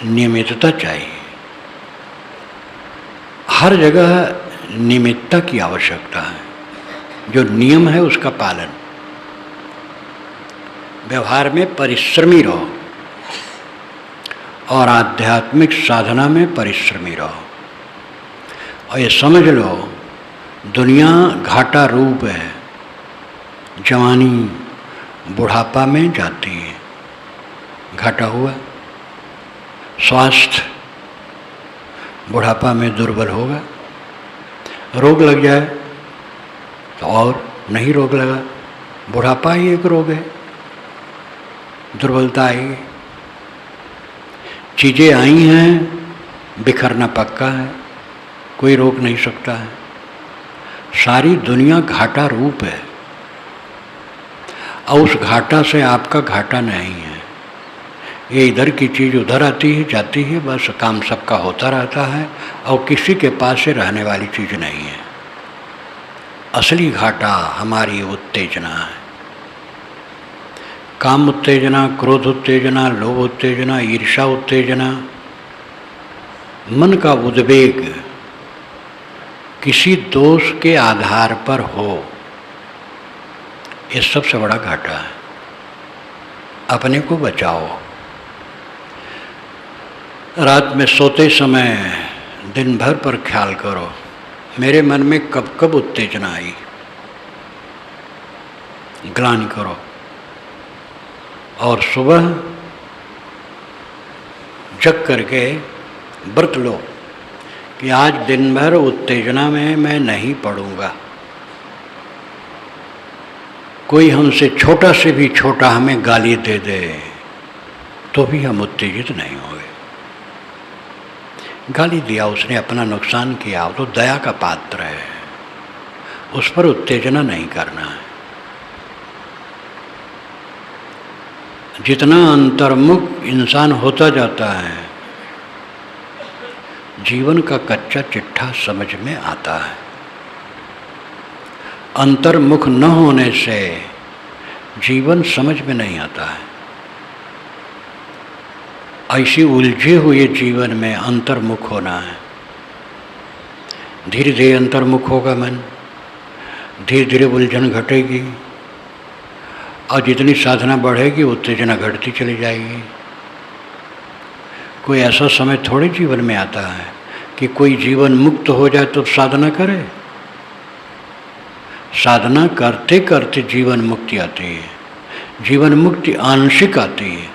नियमितता चाहिए, हर जगह नियमितता की आवश्यकता है। जो नियम है उसका पालन, व्यवहार में परिश्रमी रहो और आध्यात्मिक साधना में परिश्रमी रहो। और ये समझ लो दुनिया घाटा रूप है, जवानी बुढ़ापा में जाती है, घाटा हुआ। स्वास्थ्य बुढ़ापा में दुर्बल होगा, रोग लग जाए तो और नहीं रोग लगा, बुढ़ापा ही एक रोग है, दुर्बलता आएगी। चीज़ें आई हैं, बिखरना पक्का है, कोई रोक नहीं सकता है। सारी दुनिया घाटा रूप है, और उस घाटा से आपका घाटा नहीं है। ये इधर की चीज़ उधर आती है जाती है, बस काम सबका होता रहता है, और किसी के पास से रहने वाली चीज़ नहीं है। असली घाटा हमारी उत्तेजना है, काम उत्तेजना, क्रोध उत्तेजना, लोभ उत्तेजना, ईर्ष्या उत्तेजना, मन का उद्वेग किसी दोष के आधार पर हो, ये सबसे बड़ा घाटा है। अपने को बचाओ। रात में सोते समय दिन भर पर ख्याल करो, मेरे मन में कब कब उत्तेजना आई, ग्लानि करो। और सुबह जग करके व्रत लो कि आज दिन भर उत्तेजना में मैं नहीं पड़ूंगा। कोई हमसे छोटा से भी छोटा हमें गाली दे दे तो भी हम उत्तेजित नहीं होंगे। गाली दिया, उसने अपना नुकसान किया, तो दया का पात्र है, उस पर उत्तेजना नहीं करना है। जितना अंतर्मुख इंसान होता जाता है, जीवन का कच्चा चिट्ठा समझ में आता है। अंतर्मुख न होने से जीवन समझ में नहीं आता है। ऐसी उलझे हुए जीवन में अंतर्मुख होना है। धीरे धीरे अंतर्मुख होगा मन, धीरे धीरे उलझन घटेगी और जितनी साधना बढ़ेगी उत्तेजना घटती चली जाएगी। कोई ऐसा समय थोड़े जीवन में आता है कि कोई जीवन मुक्त हो जाए तो साधना करे। साधना करते करते जीवन मुक्ति आती है। जीवन मुक्ति आंशिक आती है।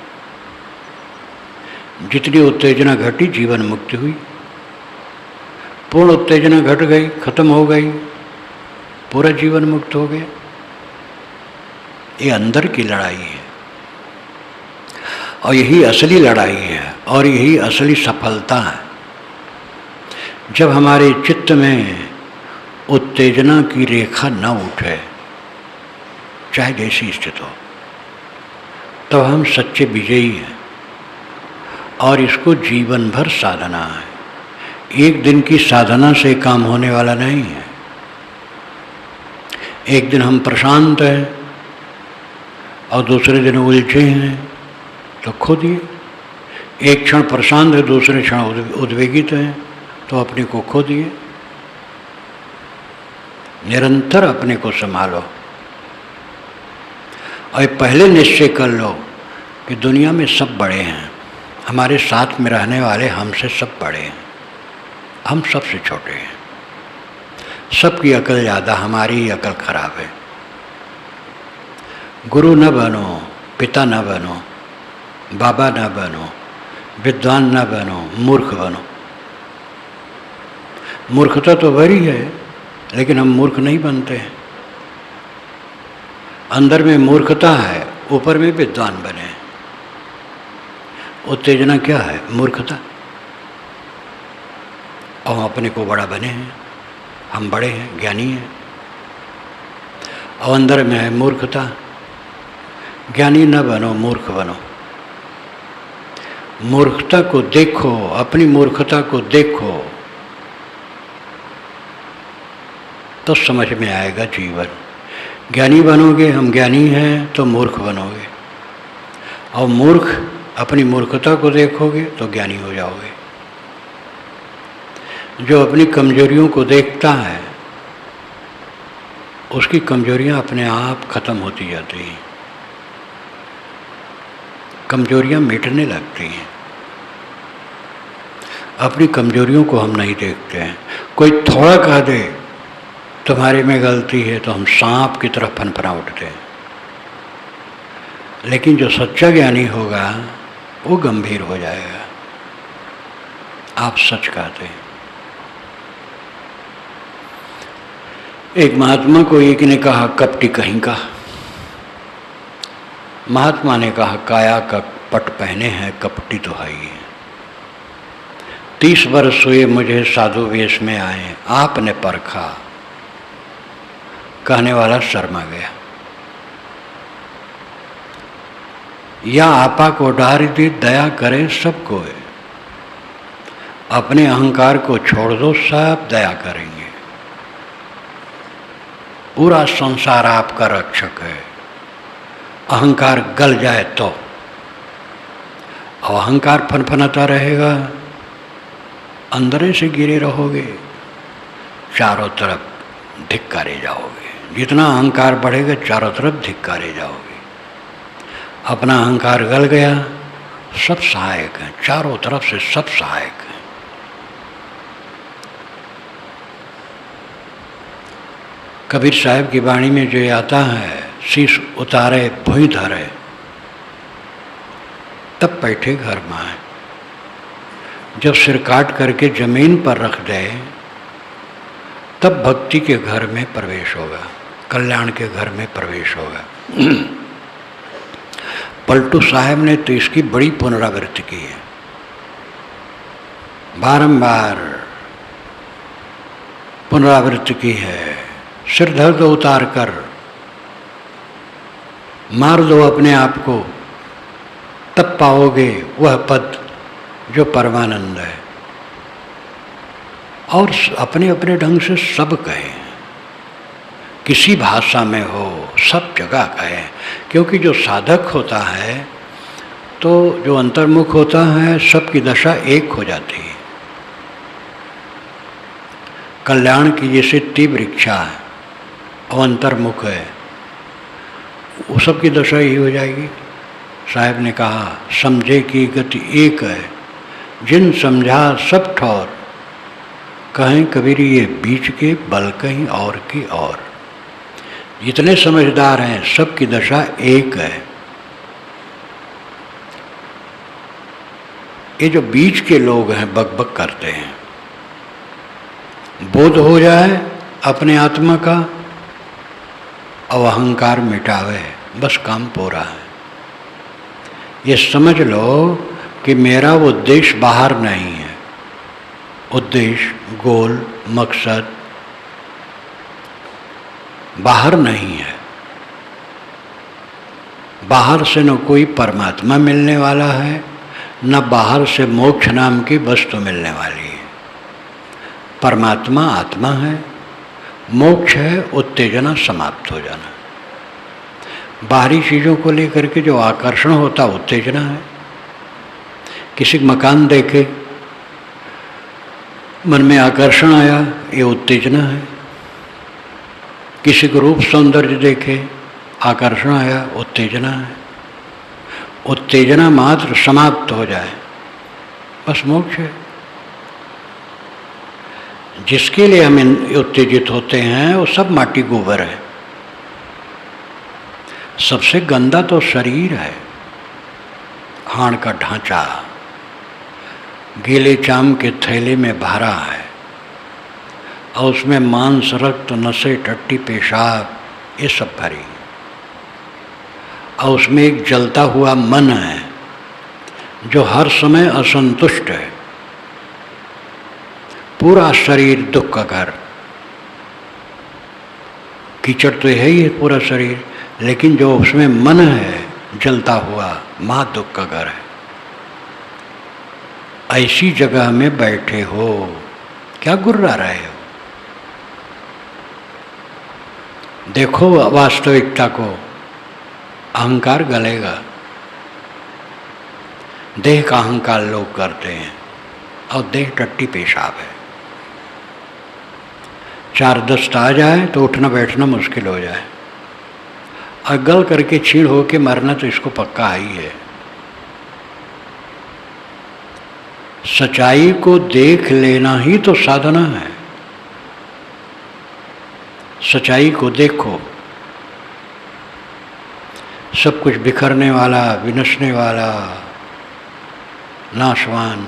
जितनी उत्तेजना घटी जीवन मुक्ति हुई। पूर्ण उत्तेजना घट गई, खत्म हो गई, पूरा जीवन मुक्त हो गया। ये अंदर की लड़ाई है और यही असली लड़ाई है और यही असली सफलता है। जब हमारे चित्त में उत्तेजना की रेखा न उठे, चाहे जैसी स्थिति हो, तब हम सच्चे विजयी हैं। और इसको जीवन भर साधना है। एक दिन की साधना से काम होने वाला नहीं है। एक दिन हम प्रशांत हैं और दूसरे दिन उलझे हैं तो खो दिए। एक क्षण प्रशांत है, दूसरे क्षण उद्वेगित हैं तो अपने को खो दिए। निरंतर अपने को संभालो और पहले निश्चय कर लो कि दुनिया में सब बड़े हैं, हमारे साथ में रहने वाले हमसे सब बड़े हैं, हम सबसे छोटे हैं। सबकी अकल ज़्यादा, हमारी अकल खराब है। गुरु न बनो, पिता न बनो, बाबा न बनो, विद्वान न बनो, मूर्ख बनो। मूर्खता तो बड़ी है, लेकिन हम मूर्ख नहीं बनते हैं। अंदर में मूर्खता है, ऊपर में विद्वान बने। उत्तेजना क्या है? मूर्खता। और अपने को बड़ा बने हैं, हम बड़े हैं, ज्ञानी हैं। और अंदर में है मूर्खता। ज्ञानी न बनो, मूर्ख बनो। मूर्खता को देखो, अपनी मूर्खता को देखो तो समझ में आएगा जीवन। ज्ञानी बनोगे, हम ज्ञानी हैं, तो मूर्ख बनोगे। और मूर्ख अपनी मूर्खता को देखोगे तो ज्ञानी हो जाओगे। जो अपनी कमजोरियों को देखता है, उसकी कमजोरियां अपने आप खत्म होती जाती हैं। कमजोरियां मिटने लगती हैं। अपनी कमजोरियों को हम नहीं देखते हैं। कोई थोड़ा कह दे तुम्हारे में गलती है तो हम सांप की तरह फनफना उठते हैं। लेकिन जो सच्चा ज्ञानी होगा वो गंभीर हो जाएगा। आप सच कहते हैं। एक महात्मा को एक ने कहा, कपटी कहीं का। महात्मा ने कहा, काया का पट पहने हैं, कपटी तो है ही। 30 वर्ष हुए मुझे साधु वेश में आए, आपने परखा। कहने वाला शर्मा गया। या आपा को डार दी, दया करे सबको। अपने अहंकार को छोड़ दो, सब दया करेंगे। पूरा संसार आपका रक्षक है। अहंकार गल जाए तो, और अहंकार फनफनाता रहेगा, अंदर से गिरे रहोगे, चारों तरफ धिक्कारे जाओगे। जितना अहंकार बढ़ेगा चारों तरफ धिक्कारे जाओगे। अपना अहंकार गल गया, सब सहायक हैं, चारों तरफ से सब सहायक हैं। कबीर साहब की वाणी में जो आता है, शीश उतारे भुई धरे तब बैठे घर में आए। जब सिर काट करके जमीन पर रख दे तब भक्ति के घर में प्रवेश होगा, कल्याण के घर में प्रवेश होगा। पलटू साहब ने तो इसकी बड़ी पुनरावृत्ति की है, बारंबार पुनरावृत्ति की है। सिर धर दो उतार कर, मार दो अपने आप को, तब पाओगे वह पद जो परमानंद है। और अपने अपने ढंग से सब कहें, किसी भाषा में हो, सब जगह कहें, क्योंकि जो साधक होता है तो जो अंतर्मुख होता है सबकी दशा एक हो जाती है। कल्याण की जैसे तीव्र इच्छा है और अंतर्मुख है, वो सबकी दशा यही हो जाएगी। साहब ने कहा, समझे की गति एक है, जिन समझा सब ठौर, कहें कबीर ये बीच के बल कहीं और की और। जितने समझदार हैं सबकी दशा एक है। ये जो बीच के लोग हैं बकबक करते हैं, बोध हो जाए अपने आत्मा का और अहंकार मिटावे, बस काम पूरा है। ये समझ लो कि मेरा उद्देश्य बाहर नहीं है, उद्देश्य गोल मकसद बाहर नहीं है। बाहर से न कोई परमात्मा मिलने वाला है, न बाहर से मोक्ष नाम की वस्तु मिलने वाली है। परमात्मा आत्मा है, मोक्ष है उत्तेजना समाप्त हो जाना। बाहरी चीज़ों को लेकर के जो आकर्षण होता उत्तेजना है। किसी मकान देखे मन में आकर्षण आया, ये उत्तेजना है। किसी को रूप सौंदर्य देखे आकर्षण आया, उत्तेजना है। उत्तेजना मात्र समाप्त हो जाए बस मोक्ष है। जिसके लिए हम उत्तेजित होते हैं वो सब माटी गोबर है। सबसे गंदा तो शरीर है, हाड़ का ढांचा गीले चाम के थैले में भरा है और उसमें मांस रक्त नशे टट्टी पेशाब ये सब भरी, और उसमें एक जलता हुआ मन है जो हर समय असंतुष्ट है। पूरा शरीर दुख का घर, कीचड़ तो है ही है पूरा शरीर, लेकिन जो उसमें मन है जलता हुआ, मां दुख का घर है। ऐसी जगह में बैठे हो, क्या गुर्रा रहे हो? देखो वास्तविकता को, अहंकार गलेगा। देह का अहंकार लोग करते हैं और देह टट्टी पेशाब है। 4 दस्त आ जाए तो उठना बैठना मुश्किल हो जाए, और गल करके छीड़ होके मरना तो इसको पक्का ही है। सच्चाई को देख लेना ही तो साधना है। सच्चाई को देखो, सब कुछ बिखरने वाला, विनशने वाला, नाशवान।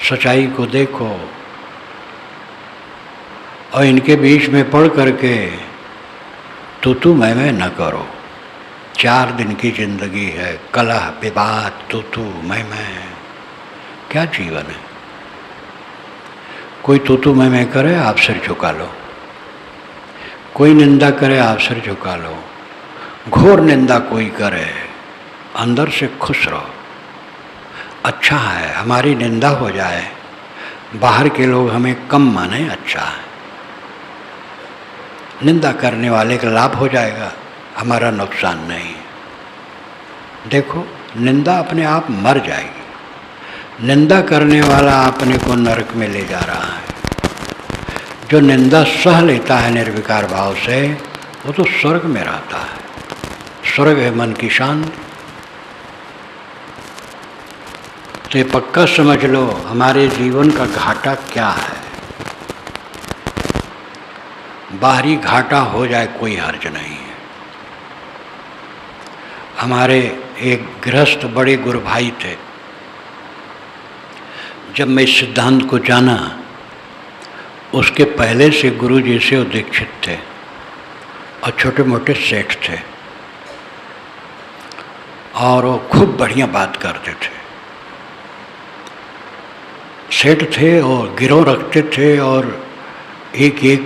सच्चाई को देखो और इनके बीच में पढ़ करके तू मैं न करो। 4 दिन की जिंदगी है, कलह विवाद तू मैं, क्या जीवन है? कोई तू मैं करे आप सिर झुका लो, कोई निंदा करे आप सिर झुका लो, घोर निंदा कोई करे अंदर से खुश रहो। अच्छा है हमारी निंदा हो जाए, बाहर के लोग हमें कम माने, अच्छा है। निंदा करने वाले का लाभ हो जाएगा, हमारा नुकसान नहीं। देखो निंदा अपने आप मर जाएगी, निंदा करने वाला अपने को नरक में ले जा रहा है। जो निंदा सह लेता है निर्विकार भाव से, वो तो स्वर्ग में रहता है। स्वर्ग है मन की शांति। तो ये पक्का समझ लो हमारे जीवन का घाटा क्या है। बाहरी घाटा हो जाए कोई हर्ज नहीं है। हमारे एक गृहस्थ बड़े गुरु भाई थे। जब मैं इस सिद्धांत को जाना, उसके पहले से गुरु जी से वो दीक्षित थे और छोटे मोटे सेठ थे, और वो खूब बढ़िया बात करते थे। सेठ थे और गिरोह रखते थे, और एक एक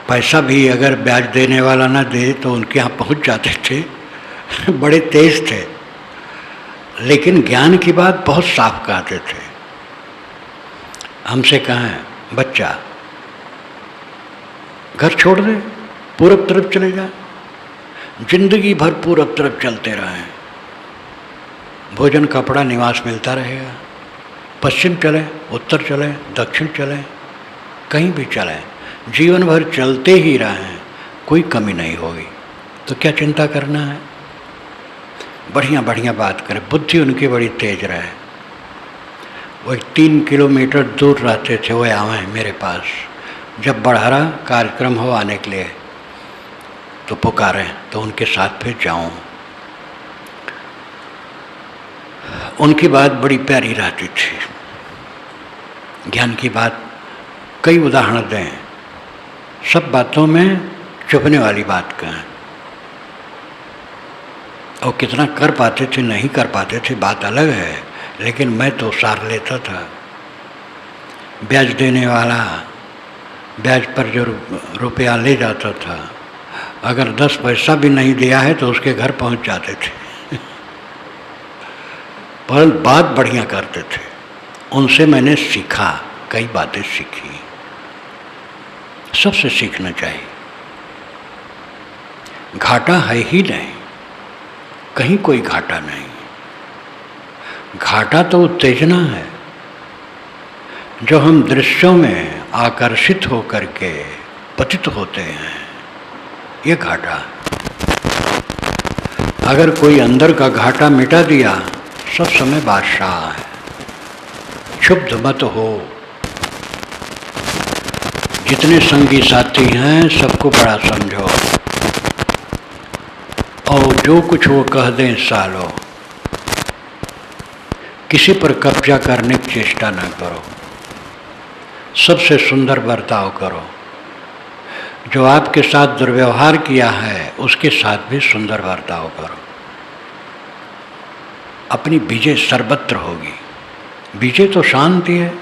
पैसा भी अगर ब्याज देने वाला ना दे तो उनके यहाँ पहुँच जाते थे। बड़े तेज थे, लेकिन ज्ञान की बात बहुत साफ कहते थे। हमसे कहें, बच्चा घर छोड़ दे, पूरब तरफ चले जा, जिंदगी भर पूरब तरफ चलते रहें, भोजन कपड़ा निवास मिलता रहेगा। पश्चिम चले, उत्तर चले, दक्षिण चले, कहीं भी चले, जीवन भर चलते ही रहें, कोई कमी नहीं होगी। तो क्या चिंता करना है। बढ़िया बढ़िया बात करें। बुद्धि उनकी बड़ी तेज रहे। वो 3 किलोमीटर दूर रहते थे, वो आए मेरे पास। जब बढ़ारा कार्यक्रम हो आने के लिए तो पुकारें तो उनके साथ फिर जाऊं। उनकी बात बड़ी प्यारी रहती थी। ज्ञान की बात, कई उदाहरण दें, सब बातों में चुभने वाली बात कहें। और कितना कर पाते थे नहीं कर पाते थे बात अलग है, लेकिन मैं तो सार लेता था। ब्याज देने वाला ब्याज पर जो रुपया ले जाता था, अगर 10 पैसा भी नहीं दिया है तो उसके घर पहुंच जाते थे। पर बात बढ़िया करते थे। उनसे मैंने सीखा, कई बातें सीखी। सबसे सीखना चाहिए। घाटा है ही नहीं, कहीं कोई घाटा नहीं। घाटा तो उत्तेजना है, जो हम दृश्यों में आकर्षित होकर के पतित होते हैं, ये घाटा। अगर कोई अंदर का घाटा मिटा दिया, सब समय बादशाह है। क्षुब्ध मत हो। जितने संगी साथी हैं सबको बड़ा समझो, और जो कुछ वो कह दें सालो, किसी पर कब्जा करने की चेष्टा न करो। सबसे सुंदर बर्ताव करो। जो आपके साथ दुर्व्यवहार किया है उसके साथ भी सुंदर बर्ताव करो। अपनी विजय सर्वत्र होगी। विजय तो शांति है।